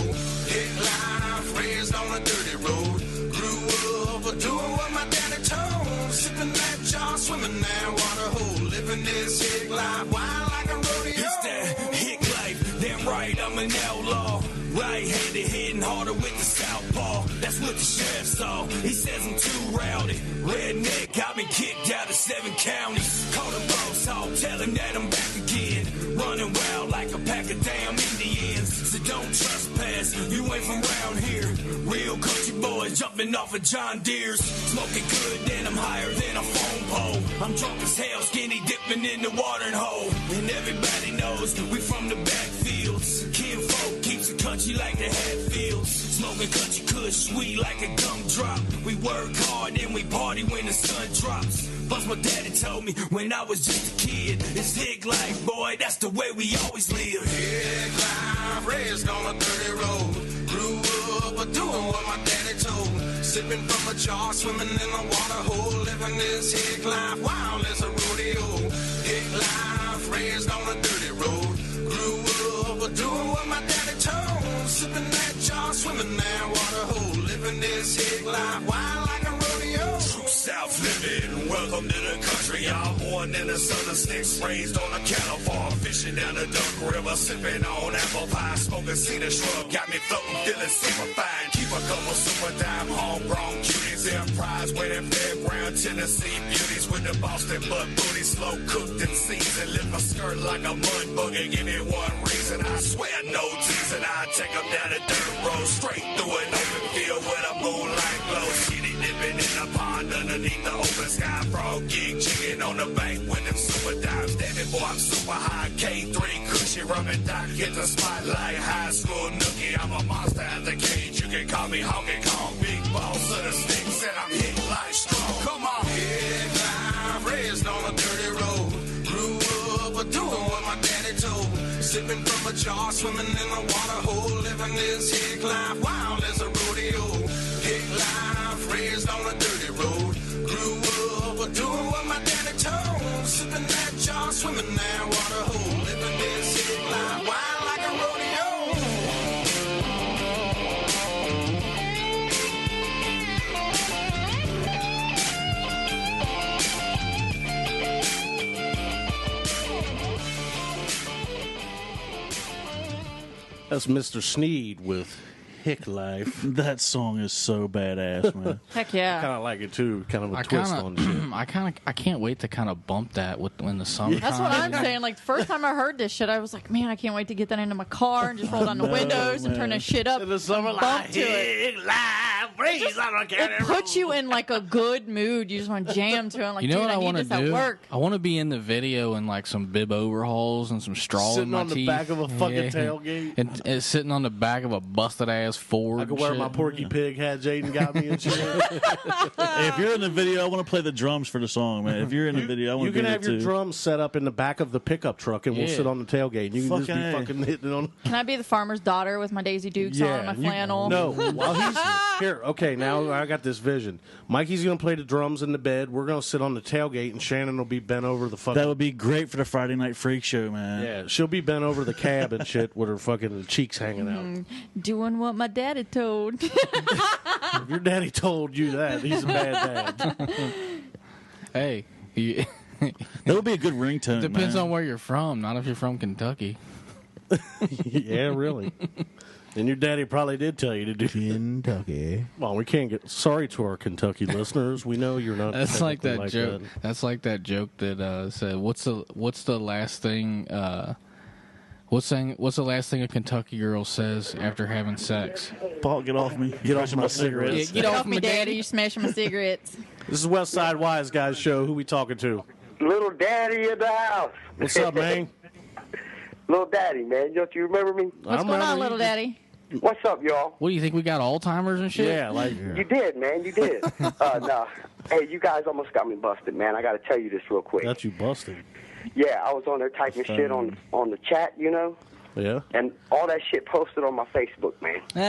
Hick life, raised on a dirty road, grew up doing what my daddy told, sipping that jar, swimming that water hole, living this hick life wild like a rodeo. It's that hick life, damn right I'm an outlaw. Right-handed hitting harder with the southpaw. That's what the sheriff saw. He says I'm too rowdy. Redneck got me kicked out of 7 counties. Call the boss hog, tell him that I'm back again. Running wild like a pack of damn Indians. So don't trespass, you ain't from round here. Real country boys jumping off of John Deere's. Smoking good, then I'm higher than a phone pole. I'm drunk as hell, skinny dipping in the watering hole. And everybody knows we from the backfields. Kinfolk keeps the country like the Hatfields. Smoking country kush, sweet like a gumdrop. We work hard and we party when the sun drops. Plus my daddy told me when I was just a kid, it's hick life, boy, that's the way we always live. Hick life, raised on a dirty road, grew up doing what my daddy told, sipping from a jar, swimming in the water hole, living this hick life wild as a rodeo. Hick life, raised on a dirty road, grew up doing what my daddy told, sipping that jar, swimming that water hole, living this hick life wild like a rodeo. True South living, welcome to the country. I'm born in the southern sticks, raised on a cattle farm, fishing down the Duck River, sipping on apple pie, smoking cedar shrub, got me floating, feeling super fine. Keep a couple super dime homegrown cuties in prize, winning fairground Tennessee beauties with the Boston butt booty, slow cooked and seasoned. Lift my skirt like a mud bugger, give me one reason. I swear no teasing, I take them down the dirt road, straight through an open field where the moonlight glows. Skinny dipping in the pond underneath the open sky, frog gig chicken on the bank with them super dimes. Damn it, boy, I'm super high. K3 cushy rum and doc, hit the spotlight. High school nookie, I'm a monster at the cage. You can call me Honky Kong, big boss of the sticks, and I'm hit life strong. Come on. Hick life, raised on a dirty road, grew up doing what my daddy told, sipping from a jar, swimming in the water hole, living this hick life wild as a rodeo. Hick life, raised on a dirty road, grew up doing what my daddy told, sipping that jar, swimming that water hole, living this hick life wild like a rodeo. That's Mr. Sneed with Hick Life. That song is so badass, man. Heck yeah. Kind of like it too. Kind of a twist on shit. I can't wait to kind of bump that in the summertime. That's what I'm saying. Like, the first time I heard this shit, I was like, man, I can't wait to get that into my car and just roll down the windows and turn that shit up. In the summer, bump to it. It puts you in like a good mood. You just want to jam to it. Like, you know dude, what I need want to this at do? work. I want to be in the video in like some bib overhauls and some straw Sitting in my on the teeth. back of a fucking tailgate. And sitting on the back of a busted ass Ford. I could wear my Porky Pig hat Jaden got me and shit. Hey, if you're in the video, I want to play the drums for the song, man. If you're in the video, I want You to can do have that your too. drums set up in the back of the pickup truck, and we'll sit on the tailgate. And you can just be fucking hitting on. Can I be the farmer's daughter with my Daisy Dukes on and my flannel? No, while he's here, here. Okay, now I got this vision. Mikey's going to play the drums in the bed. We're going to sit on the tailgate, and Shannon will be bent over the fucking... That would be great for the Friday Night Freak Show, man. Yeah, she'll be bent over the cab and shit with her fucking cheeks hanging out. Doing what my daddy told. If your daddy told you that, he's a bad dad. Hey, that would be a good ringtone. Depends man. on where you're from, not if you're from Kentucky. Yeah, really. And your daddy probably did tell you to do Kentucky. Well, we can't get sorry to our Kentucky listeners. We know you're not. That's like that technically joke. That's like that joke that said, "What's the last thing? What's the last thing a Kentucky girl says after having sex?" Paul, get off me. Get off my cigarettes. Get off me, daddy. You're smashing my cigarettes. This is West Side Wise Guys show. Who we talking to? Little Daddy in the house. What's up, man? Little Daddy, man. Don't you remember me? What's going on, little daddy? What's up, y'all? What do you think we got Alzheimer's and shit? Yeah, like You did, man. You did. No. Hey, you guys almost got me busted, man. I got to tell you this real quick. Got you busted. Yeah, I was on there typing shit on the chat, you know. Yeah. And all that shit posted on my Facebook, man. You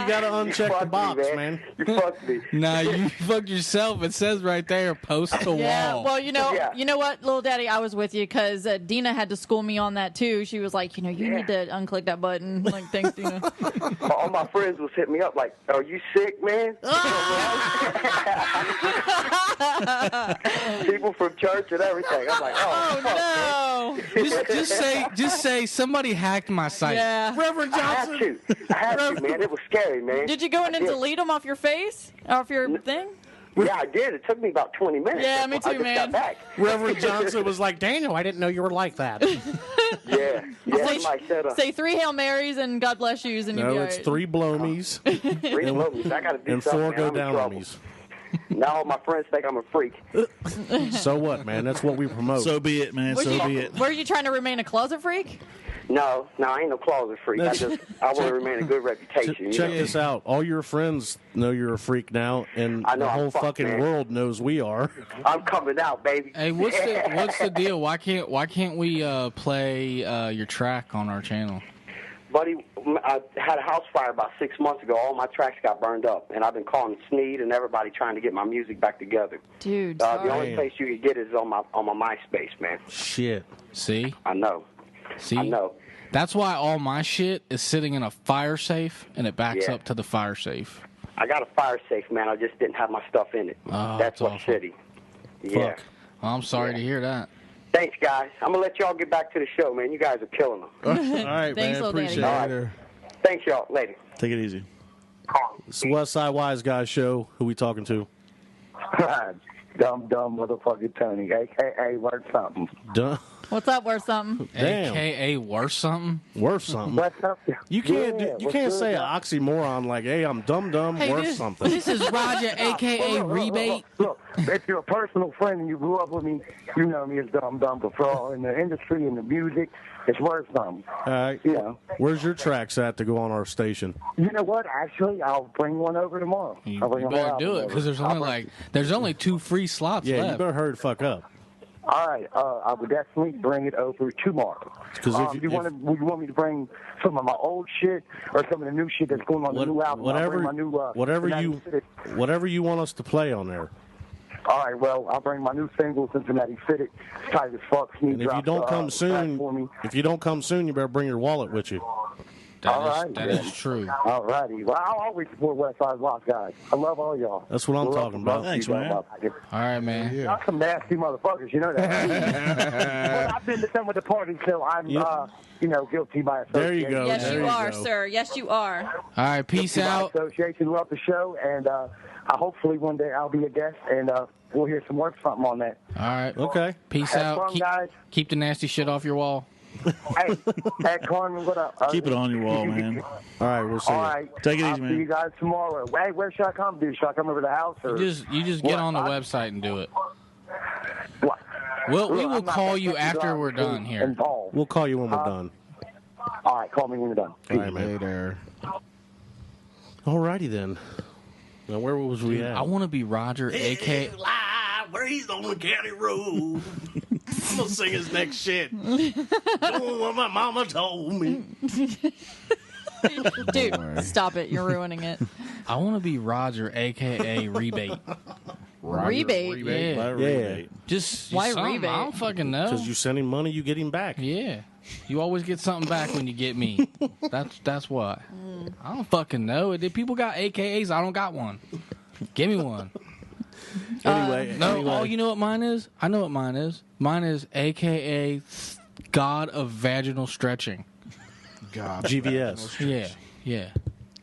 gotta uncheck the box, man. You fucked me. Nah, you fucked yourself. It says right there, post to Yeah, wall. well, you know what, little daddy, I was with you because Dina had to school me on that too. She was like, you need to unclick that button. Like, thanks, Dina. All my friends was hitting me up like, "Are you sick, man?" People from church and everything. I'm like, oh no. Just say somebody hacked my site. Yeah. Reverend Johnson. I had to, man. It was scary, man. Did you go in and delete them off your face? Off your thing? Yeah, I did. It took me about 20 minutes. Yeah, me I too, just man. got back. Reverend Johnson was like, Daniel, I didn't know you were like that. Yeah. Somebody said, Say 3 Hail Marys and God bless yous, and No, you'll be it's all right. 3 blow-me's. 3 blow-me's. I got to do and something. 4 go man. I'm in down trouble. me's. Now all my friends think I'm a freak. So what, man? That's what we promote. So be it, man. So be it. Were you trying to remain a closet freak? No, I ain't no closet freak. I want to remain a good reputation. you Check know? this out. All your friends know you're a freak now, and I know the I'm whole fucked, fucking man. world knows we are. I'm coming out, baby. Hey, what's the deal? Why can't we play your track on our channel? Buddy, I had a house fire about 6 months ago. All my tracks got burned up, and I've been calling Sneed and everybody trying to get my music back together. Dude, the only place you can get it is on my MySpace, man. Shit. See? I know. See? I know. That's why all my shit is sitting in a fire safe, and it backs Yeah. up to the fire safe. I got a fire safe, man. I just didn't have my stuff in it. Oh, that's that's what's awful. shitty. Yeah. Fuck. Well, I'm sorry to hear that. Thanks, guys. I'm going to let y'all get back to the show, man. You guys are killing them. All right, Thanks, man. little Appreciate daddy. it. Thanks, y'all. Later. Take it easy. It's the West Side Wise Guys show. Who we talking to? Dumb motherfucking Tony, a.k.a. Worth Something. Duh. What's up, worth something? Damn. AKA worse something? Worth something. What's up? You can't Yeah, you what's can't good, say an man? oxymoron like, hey, I'm dumb, Hey, worth this, something. this is Roger, AKA Rebate. Look, if you're a personal friend and you grew up with me, you know me as dumb, but for all in the industry and the music, it's worth something. All right. You know. Where's your tracks at to go on our station? You know what? Actually, I'll bring one over tomorrow. You I'll bring a whole better album do it, over. because there's only 2 free slots Yeah, you left. better hurry the fuck up. All right, I would definitely bring it over tomorrow. 'Cause if you want me to bring some of my old shit or some of the new shit that's going on the new album? I'll bring my new, whatever you want us to play on there. All right, well, I'll bring my new single, Cincinnati Fitted. It's tight as fuck. And if you don't come soon, you better bring your wallet with you. That is true. All righty. Well, I'll always support West Side Lost guys. I love all y'all. That's what I'm talking about. Thanks, man. All right, man. Y'all some nasty motherfuckers, you know that. Well, I've been to some of the parties, so I'm, guilty by association. There you go. Yes, there you are, go. sir. Yes, you are. All right, peace Guilty by out. association, love the show, and hopefully one day I'll be a guest, and we'll hear some work something on that. All right. Okay. Peace Have out. fun, guys. Keep the nasty shit off your wall. Hey, Carmen, what up? Keep it on your wall, man. All right, we'll see All you. right. Take it I'll easy, see man. you guys tomorrow. Hey, where should I come, dude? Should I come over to the house? Or You just get What? on the website and do it. What? We Look, will I'm not call that you fucking after we're drunk done here. Involved. We'll call you when we're done. All right, call me when you're done. All right, man. Later. All righty then. Now, where was we at? I want to be Roger, AKA. Live where he's on the county road. I'm gonna sing his next shit. Doing what my mama told me. Dude, stop it. You're ruining it. I want to be Roger, a.k.a. Rebate. Rebate? Yeah. Rebate? Just Why something. rebate? I don't fucking know. Because you send him money, you get him back. Yeah. You always get something back when you get me. That's why. I don't fucking know. If people got AKAs, I don't got one. Give me one. Anyway. Oh, you know what mine is? I know what mine is. Mine is AKA God of Vaginal Stretching. God. GVS. Yeah.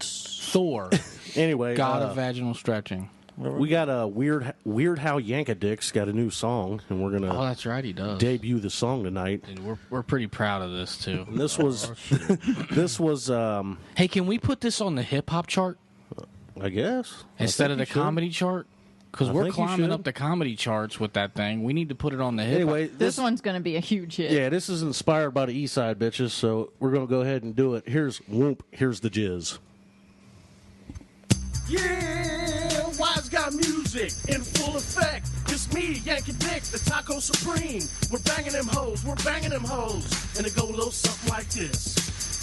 Thor. Anyway. God of Vaginal Stretching. We got a Weird How Yankadicks got a new song, and we're gonna. Oh, that's right, he does. Debut the song tonight. And we're pretty proud of this too. And this was Hey, can we put this on the hip hop chart I guess instead of I the think you should. comedy chart? Because I we're think you climbing should. up the comedy charts with that thing. We need to put it on the hip. Anyway, This one's going to be a huge hit. Yeah, this is inspired by the East Side bitches, so we're gonna go ahead and do it. Here's Whoop. Here's the Jizz. Yeah, Wise got music in full effect. It's me, Yankee Dick, the Taco Supreme. We're banging them hoes, and it go a little something like this.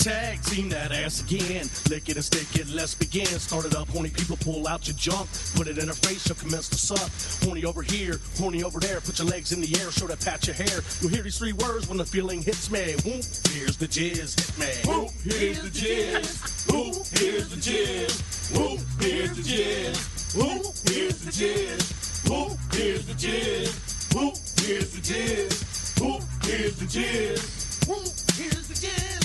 Tag team that ass again, lick it and stick it, let's begin. Start it up, horny people pull out your junk, put it in her face, she'll commence to suck. Horny over here, horny over there, put your legs in the air, show that patch your hair. You'll hear these 3 words when the feeling hits me. Whoop, here's the jizz, hit me. Whoop, here's the jizz. Whoop, here's the jizz. Whoop, here's the jizz. Whoop, here's the jizz. Whoop, here's the jizz. Whoop, here's the jizz. Whoop, here's the jizz. Whoop, here's the jizz.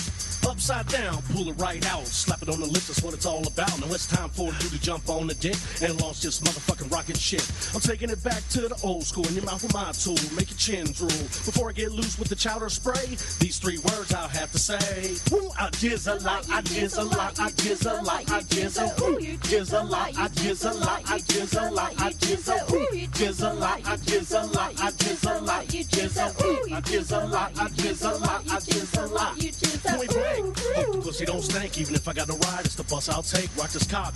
Upside down, pull it right out, slap it on the lips, that's what it's all about. Now it's time for you to jump on the dick and launch this motherfucking rocket shit. I'm taking it back to the old school, in your mouth with my tool, make your chin drool. Before I get loose with the chowder spray, these 3 words I'll have to say. Woo, I jizz a lot, I jizz a lot, I jizz a lot, I jizz a woo, jizz a lot, I jizz a lot, I jizz a lot, I jizz a woo, jizz a lot, I jizz a lot, I jizz a lot, you jizz a woo, I jizz a lot, I jizz a lot, I jizz a lot, you jizz a woo. Hope the pussy don't stank, even if I got no ride, it's the bus I'll take. Rock this cock,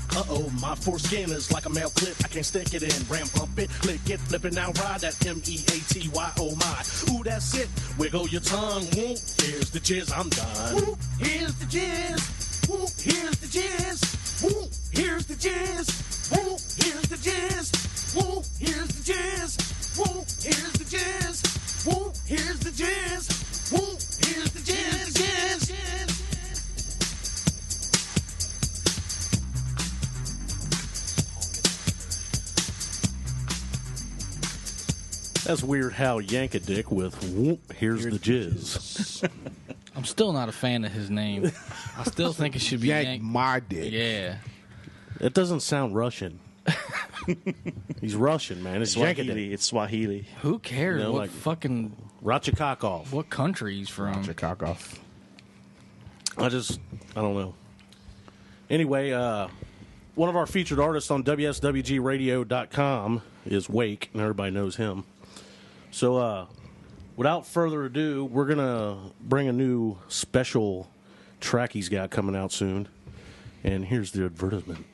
my foreskin is like a male clip, I can't stick it in. Ram pump it, lick it, flip it, now ride that MEATY, oh my. Ooh, that's it, wiggle your tongue, whoop, here's the jizz, I'm done. Whoop, here's the jizz, whoop, here's the jizz, whoop, here's the jizz, whoop, here's the jizz, whoop, here's the jizz, whoop, here's the jizz, whoop, here's the jizz, whoop, here's the jizz, jizz. That's Weird How Yankadick with Whoop. Here's the Jizz. I'm still not a fan of his name. I still think it should be Yank my dick. Yeah. It doesn't sound Russian. He's Russian, man. It's Swahili. Yankadick. It's Swahili. Who cares You know, what like fucking Ratchakakov. what country he's from? Ratchakakov. I don't know. Anyway, one of our featured artists on WSWGradio.com is Wake, and everybody knows him. So, without further ado, we're going to bring a new special track he's got coming out soon. And here's the advertisement.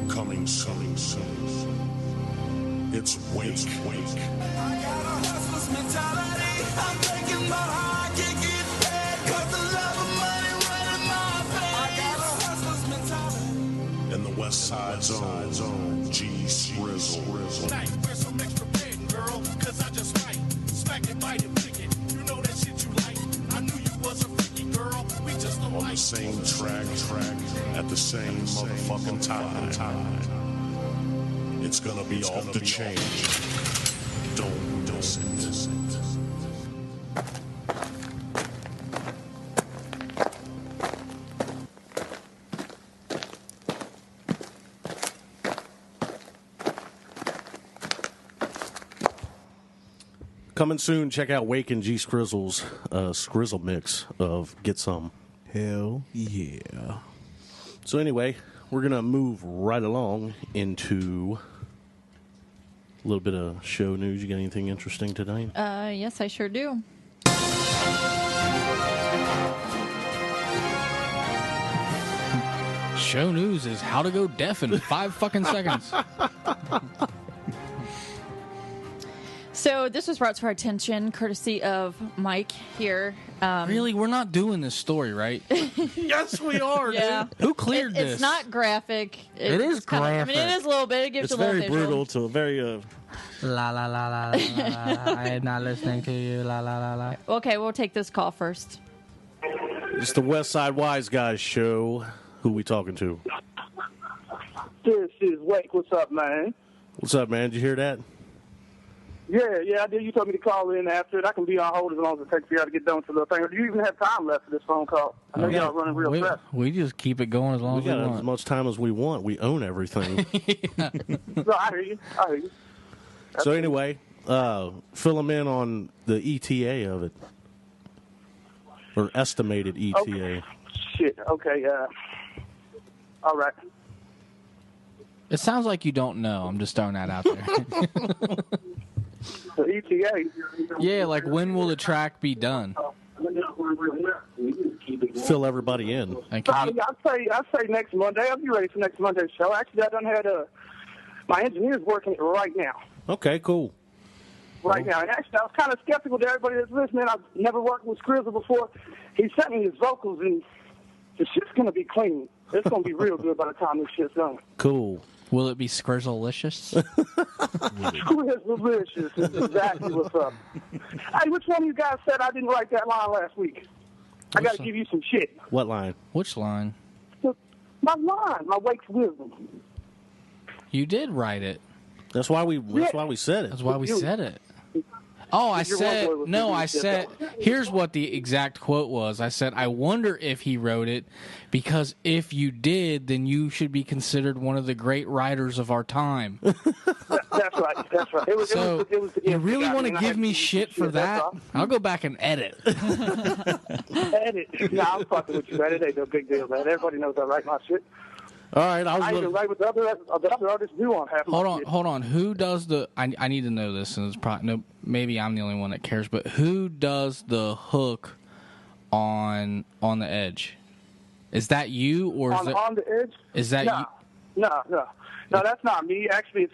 Coming soon. It's Wake. In the West Side Zone, G Scrizzle. Tonight, wear some extra padding, girl, cause I just might smack it, bite it, lick it. You know that shit you like. I knew you was a freaky girl. We just don't On the same track, at the same motherfucking time. It's gonna be off the chain. Don't miss it. Coming soon, check out Wake and G Scrizzle's Scrizzle mix of Get Some. Hell yeah. So anyway, we're going to move right along into a little bit of show news. You got anything interesting tonight? Yes, I sure do. show news is how to go deaf in 5 fucking seconds. So this was brought to our attention courtesy of Mike here. Really? We're not doing this story, right? Yes, we are. Yeah. Dude. Who cleared this? It's not graphic. It is it's kinda- graphic. I mean, it is a little bit. It gives It's you a little very visual. brutal to a very. La la la la la. I am not listening to you. La la la la. Okay, we'll take this call first. It's the West Side Wise Guys show. Who we talking to? This is Wake. What's up, man? What's up, man? Did you hear that? Yeah, I did. You told me to call in after it. I can be on hold as long as it takes for y'all to get done with the little thing. Or do you even have time left for this phone call? I know y'all running real fast. We just keep it going as long We as we got as want. much time as we want. We own everything. No, I hear you. So anyway, fill them in on the ETA of it, or estimated ETA. Okay. Shit. Okay. All right. It sounds like you don't know. I'm just throwing that out there. The ETA. Yeah, like when will the track be done? Fill everybody in. And I'd say next Monday. I'll be ready for next Monday's show. Actually, I done had my engineer's working it right now. Okay, cool. Right now. And actually, I was kind of skeptical to everybody that's listening. I've never worked with Skrizzle before. He sent me his vocals, and the shit's going to be clean. It's going to be real good by the time this shit's done. Cool. Will it be Skrizzle-licious? Skrizzle-licious is exactly what's up. Hey, which one of you guys said I didn't write that line last week? I got to give you some shit. What line? Which line? My line, my Wake's wisdom. You did write it. That's why we said it. That's why we said it. Oh, I said, no, I said, here's what the exact quote was. I said, I wonder if he wrote it, because if you did, then you should be considered one of the great writers of our time. That's right. You really want to give me shit for that? I'll go back and edit. Edit. Nah, I'm fucking with you, man. It ain't no big deal, man. Everybody knows I write my shit. All right, I even write with the other artists do on half my shit. Hold on. Who does the? I need to know this, and it's probably no. Maybe I'm the only one that cares, but who does the hook on the edge? Is that you or on the edge? Is that you? No, that's not me. Actually,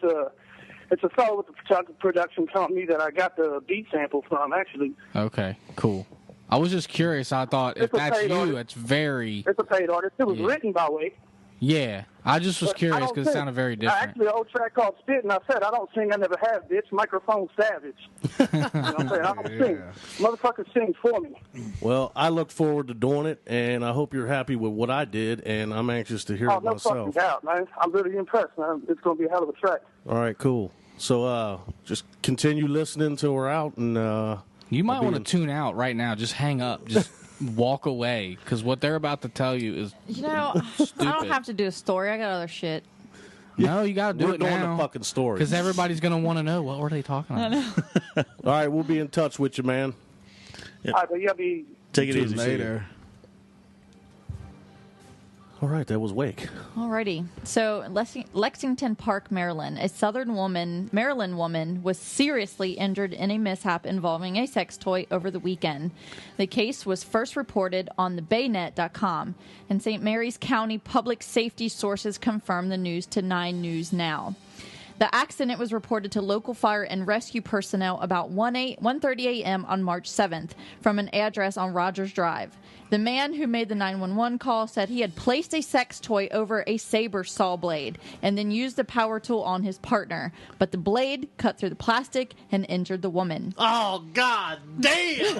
it's a fellow with the production company that I got the beat sample from. Actually. Okay, cool. I was just curious. I thought if that's you, it's very. It's a paid artist. It was written by Wake. Yeah, I just was curious because it sounded very different. Actually, an old track called Spit, and I said, I don't sing, I never have, bitch. Microphone savage. You know what I'm saying? I don't sing. Motherfucker sing for me. Well, I look forward to doing it, and I hope you're happy with what I did, and I'm anxious to hear it no myself. fucking doubt, man. I'm really impressed, man. It's going to be a hell of a track. All right, cool. So just continue listening till we're out, and you might want to tune out right now. Just hang up. Just walk away, because what they're about to tell you is I don't have to do a story. I got other shit. No, you got to do We're it doing now. the fucking story. Because everybody's going to want to know, what were they talking about? I know. All right, we'll be in touch with you, man. All right, but you got to be... Take it easy. Later. All right, that was Wake. Alrighty. So, Lexington Park, Maryland, a Maryland woman was seriously injured in a mishap involving a sex toy over the weekend. The case was first reported on the Baynet.com, and St. Mary's County public safety sources confirmed the news to 9 News Now. The accident was reported to local fire and rescue personnel about 1:30 a.m. on March 7th from an address on Rogers Drive. The man who made the 911 call said he had placed a sex toy over a saber saw blade and then used the power tool on his partner, but the blade cut through the plastic and injured the woman. Oh, God damn!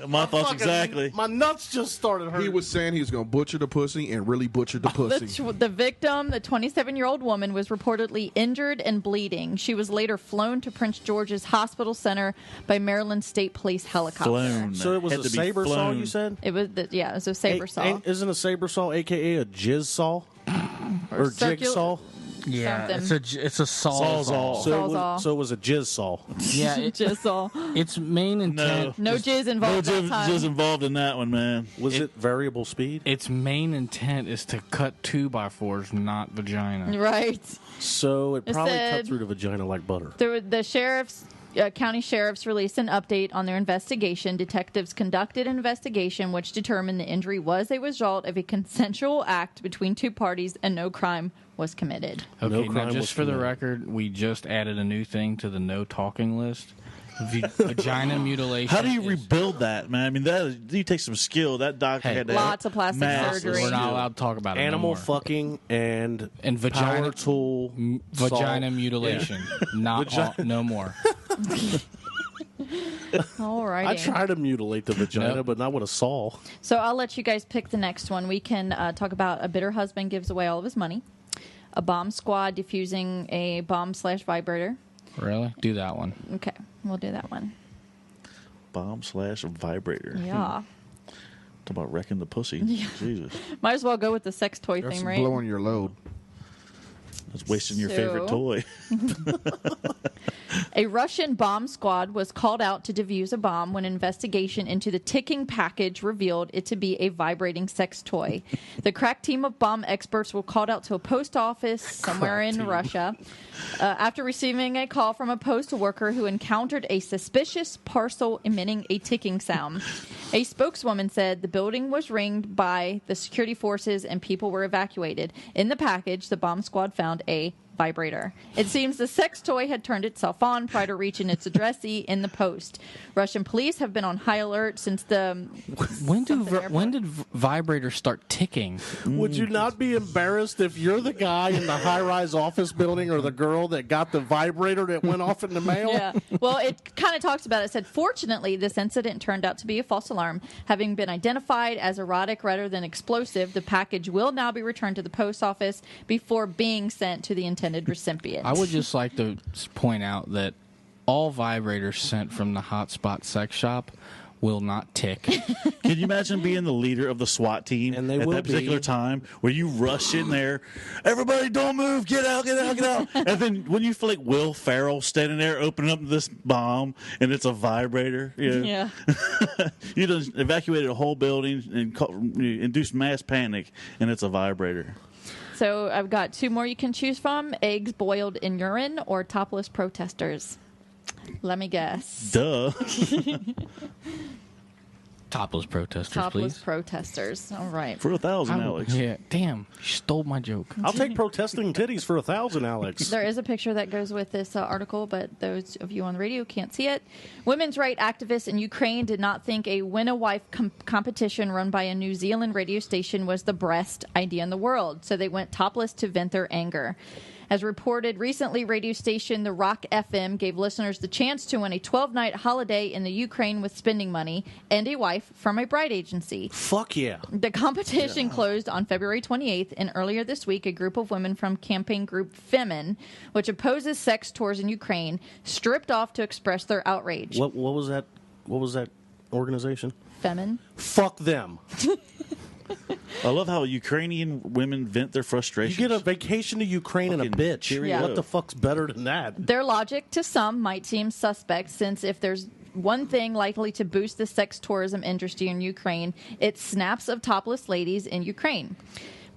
My thoughts exactly. My nuts just started hurting. He was saying he was going to butcher the pussy and really butchered the pussy. The victim, the 27-year-old woman, was reportedly injured and bleeding. She was later flown to Prince George's Hospital Center by Maryland State Police helicopter. So it was a saber saw, you said? It was, it was a saber saw. Isn't a saber saw, a.k.a. a jizz saw? Or jigsaw? Yeah, Something. it's a sawzall. So it was a jizz saw. Yeah, jizz saw. Its main intent. No jizz involved. No that time. jizz involved in that one, man. Was it variable speed? Its main intent is to cut 2x4s, not vagina. Right. So it probably said- cut through the vagina like butter. The sheriff's County sheriffs released an update on their investigation. Detectives conducted an investigation which determined the injury was a result of a consensual act between two parties and no crime was committed. Okay, No now crime just was for the committed. record, we just added a new thing to the no talking list. Vagina mutilation. How do you rebuild that, man? I mean, you take some skill. That doctor had to have Lots of plastic massive surgery. We're not skill. allowed to talk about it Animal anymore. fucking and vagina power tool vagina saw. mutilation. Not all, no more. Alrighty. I try to mutilate the vagina, Nope. but not with a saw. So I'll let you guys pick the next one. We can talk about a bitter husband gives away all of his money, a bomb squad defusing a bomb/vibrator. Really? Do that one. Okay, we'll do that one. Bomb/vibrator. Yeah. Talk about wrecking the pussy. Yeah. Jesus. Might as well go with the sex toy That's thing, right? blowing your load. That's wasting your So- favorite toy. A Russian bomb squad was called out to defuse a bomb when investigation into the ticking package revealed it to be a vibrating sex toy. The crack team of bomb experts were called out to a post office somewhere in Russia after receiving a call from a postal worker who encountered a suspicious parcel emitting a ticking sound. A spokeswoman said the building was ringed by the security forces and people were evacuated. In the package, the bomb squad found a vibrator. It seems the sex toy had turned itself on prior to reaching its addressee in the post. Russian police have been on high alert since the... When did vibrators start ticking? Would you not be embarrassed if you're the guy in the high-rise office building or the girl that got the vibrator that went off in the mail? Yeah. Well, it kind of talks about it. It said, fortunately, this incident turned out to be a false alarm. Having been identified as erotic rather than explosive, the package will now be returned to the post office before being sent to the intended recipient. I would just like to point out that all vibrators sent from the Hotspot sex shop will not tick. Can you imagine being the leader of the SWAT team And they at will that particular be. time where you rush in there, everybody don't move, get out, get out, get out. And then when you feel like Will Ferrell standing there opening up this bomb and it's a vibrator, Yeah. you just evacuated a whole building and induced mass panic and it's a vibrator. So I've got two more you can choose from: eggs boiled in urine or topless protesters. Let me guess. Duh. Topless protesters, Topless please. protesters. All right. For 1,000, Alex. Yeah. Damn. You stole my joke. I'll take protesting titties for 1,000, Alex. There is a picture that goes with this article, but those of you on the radio can't see it. Women's rights activists in Ukraine did not think a win-a-wife competition run by a New Zealand radio station was the best idea in the world, so they went topless to vent their anger. As reported recently, radio station The Rock FM gave listeners the chance to win a 12-night holiday in the Ukraine with spending money and a wife from a bride agency. Fuck yeah. The competition closed on February 28th, and earlier this week, a group of women from campaign group Femin, which opposes sex tours in Ukraine, stripped off to express their outrage. What was that? What was that organization? Femin? Fuck them. I love how Ukrainian women vent their You frustrations. get a vacation to Ukraine and a Fucking bitch. cheerio. What the fuck's better than that? Their logic to some might seem suspect, since if there's one thing likely to boost the sex tourism industry in Ukraine, it's snaps of topless ladies in Ukraine.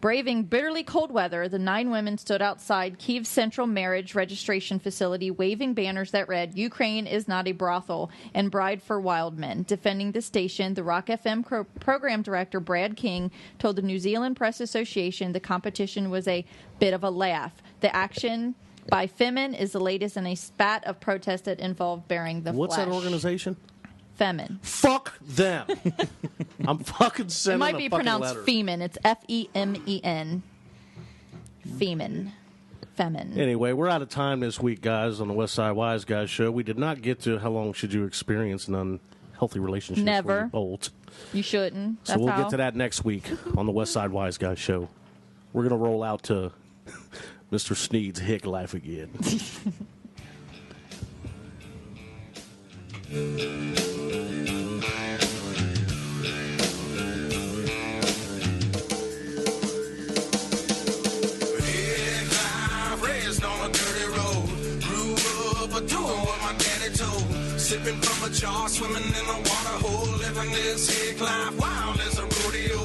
Braving bitterly cold weather, the 9 women stood outside Kyiv's Central Marriage Registration Facility waving banners that read, "Ukraine is not a brothel," and "Bride for Wild Men." Defending the station, the Rock FM program director Brad King told the New Zealand Press Association the competition was a bit of a laugh. The action by Femin is the latest in a spat of protest that involved bearing the What's flesh. that organization? Femin. Fuck them. I'm fucking It sending might a be fucking pronounced letter. Femin. It's Femen. Femin. Femin. Anyway, we're out of time this week, guys, on the West Side Wise Guys show. We did not get to how long should you experience an unhealthy relationship Never. when you bolt. You shouldn't. So That's we'll how. get to that next week on the West Side Wise Guys show. We're going to roll out to Mr. Sneed's Hick Life again. Raised on a dirty road, grew up doing what my daddy told. Sipping from a jar, swimming in a water hole, living this hick life wild as a rodeo.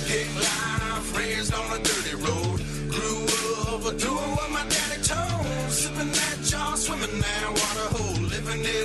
Hick life, raised on a dirty road, grew up doing what my daddy told. Sipping that jar, swimming that water hole, living this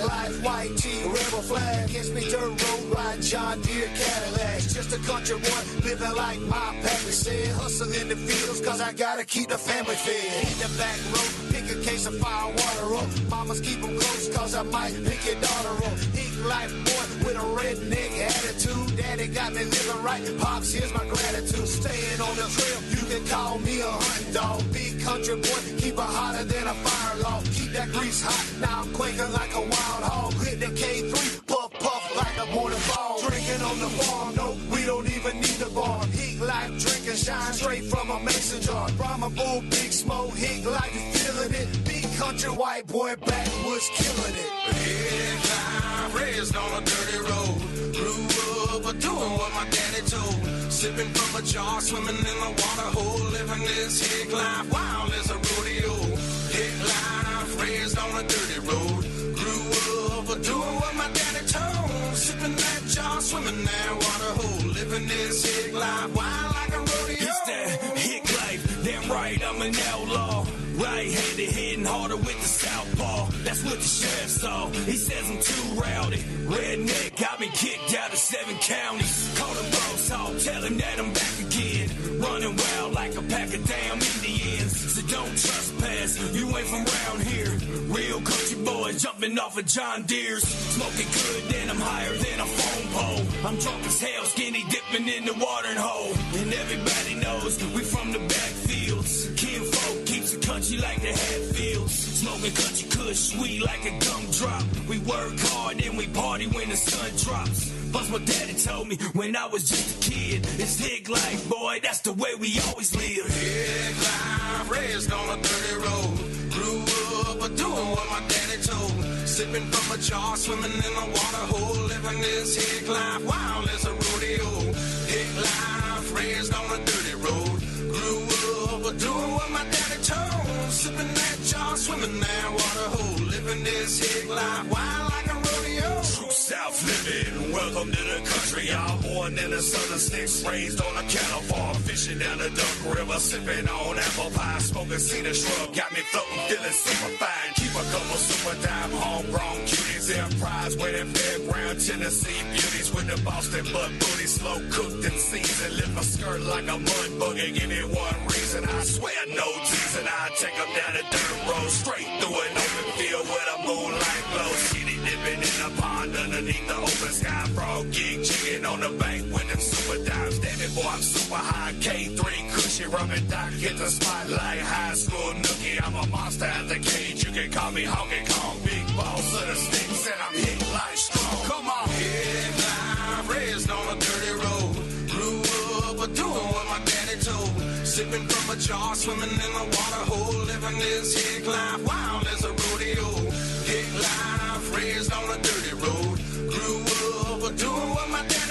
life, white tee, rebel flag. Gets me dirt road ride, John Deere Cadillacs. Just a country boy living like my pappy said. Hustle in the fields cause I gotta keep the family fed. Hit the back road, pick a case of fire water up. Mamas keep them close cause I might pick your daughter up. Hick life boy with a redneck attitude. Daddy got me living right, Pops, here's my gratitude. Staying on the trail, you can call me a hunting dog. Big country boy, keep it hotter than a fire log. Keep that grease hot, now I'm quaking like a wild hog. Hit the K3, puff puff like a morning ball. Drinking on the farm, no, we don't even need the bar. Heat life, drinking, shine straight from a mason jar. Brahma bull, big smoke, Hick life, you feeling it. Big country white boy, backwoods killing it. Hick life, raised on a dirty road. Grew up doing what my daddy told. Sipping from a jar, swimming in the water hole. Living this hick life, wild as a rodeo. Hick life, raised on a dirty road. Grew up doing what my daddy told. Sipping that jar, swimming that water hole. Living this hick life, wild like a rodeo. It's that hick life, damn right, I'm an outlaw. Right-handed, hitting harder with the southpaw. That's what the sheriff saw. He says I'm too rowdy. Redneck, I've been kicked out of 7 counties. Call the boss hog, tell him that I'm back again. Running wild like a pack of damn Indians. So don't trespass, you ain't from round here. Real country boys jumping off of John Deere's. Smoking good, then I'm higher than a phone pole. I'm drunk as hell, skinny dipping in the watering hole. And everybody knows we from the backfields. Kinfolk keeps the country like the Hatfields. Smoking country kush, sweet like a gumdrop. We work hard and we party when the sun drops. Plus my daddy told me when I was just a kid, it's hick life, boy, that's the way we always live. Hick life, raised on a dirty road. Grew up doing what my daddy told. Sipping from a jar, swimming in a water hole. Living this hick life, wild as a rodeo. Hick life, raised on a dirty road. Grew up doing what my daddy told. Sipping that jar, swimming that water hole. Living this hick life, wild like a rodeo. True South living, welcome to the country. I'm born in the southern sticks, raised on a cattle farm, fishing down the Duck River, sipping on apple pie, smoking cedar shrub, got me floating, feeling super fine. Keep a couple super dime homegrown cuties in prize winning fairground Tennessee beauties with the Boston butt booty, slow cooked and seasoned. Lift my skirt like a mud buggy, give me one reason. I swear no teasing, I take them down the dirt road, straight through an open field where the moonlight glows. Skinny dipping in a pond underneath the open sky. Frog gig chicken on the bank with them super dimes. Damn it, boy, I'm super high. K3 cushy rum and doc hit the spot like high school nookie. I'm a monster at the cage. You can call me Honky Kong, big boss of the sticks, and I'm hit like strong. Come on, Hick life, raised on a dirty road. Grew up doing what my daddy told. Sipping from a jar, swimming in a water hole. Living this hick life, wild as a rodeo. Hick life, raised on a dirty road. Grew up doing what my daddy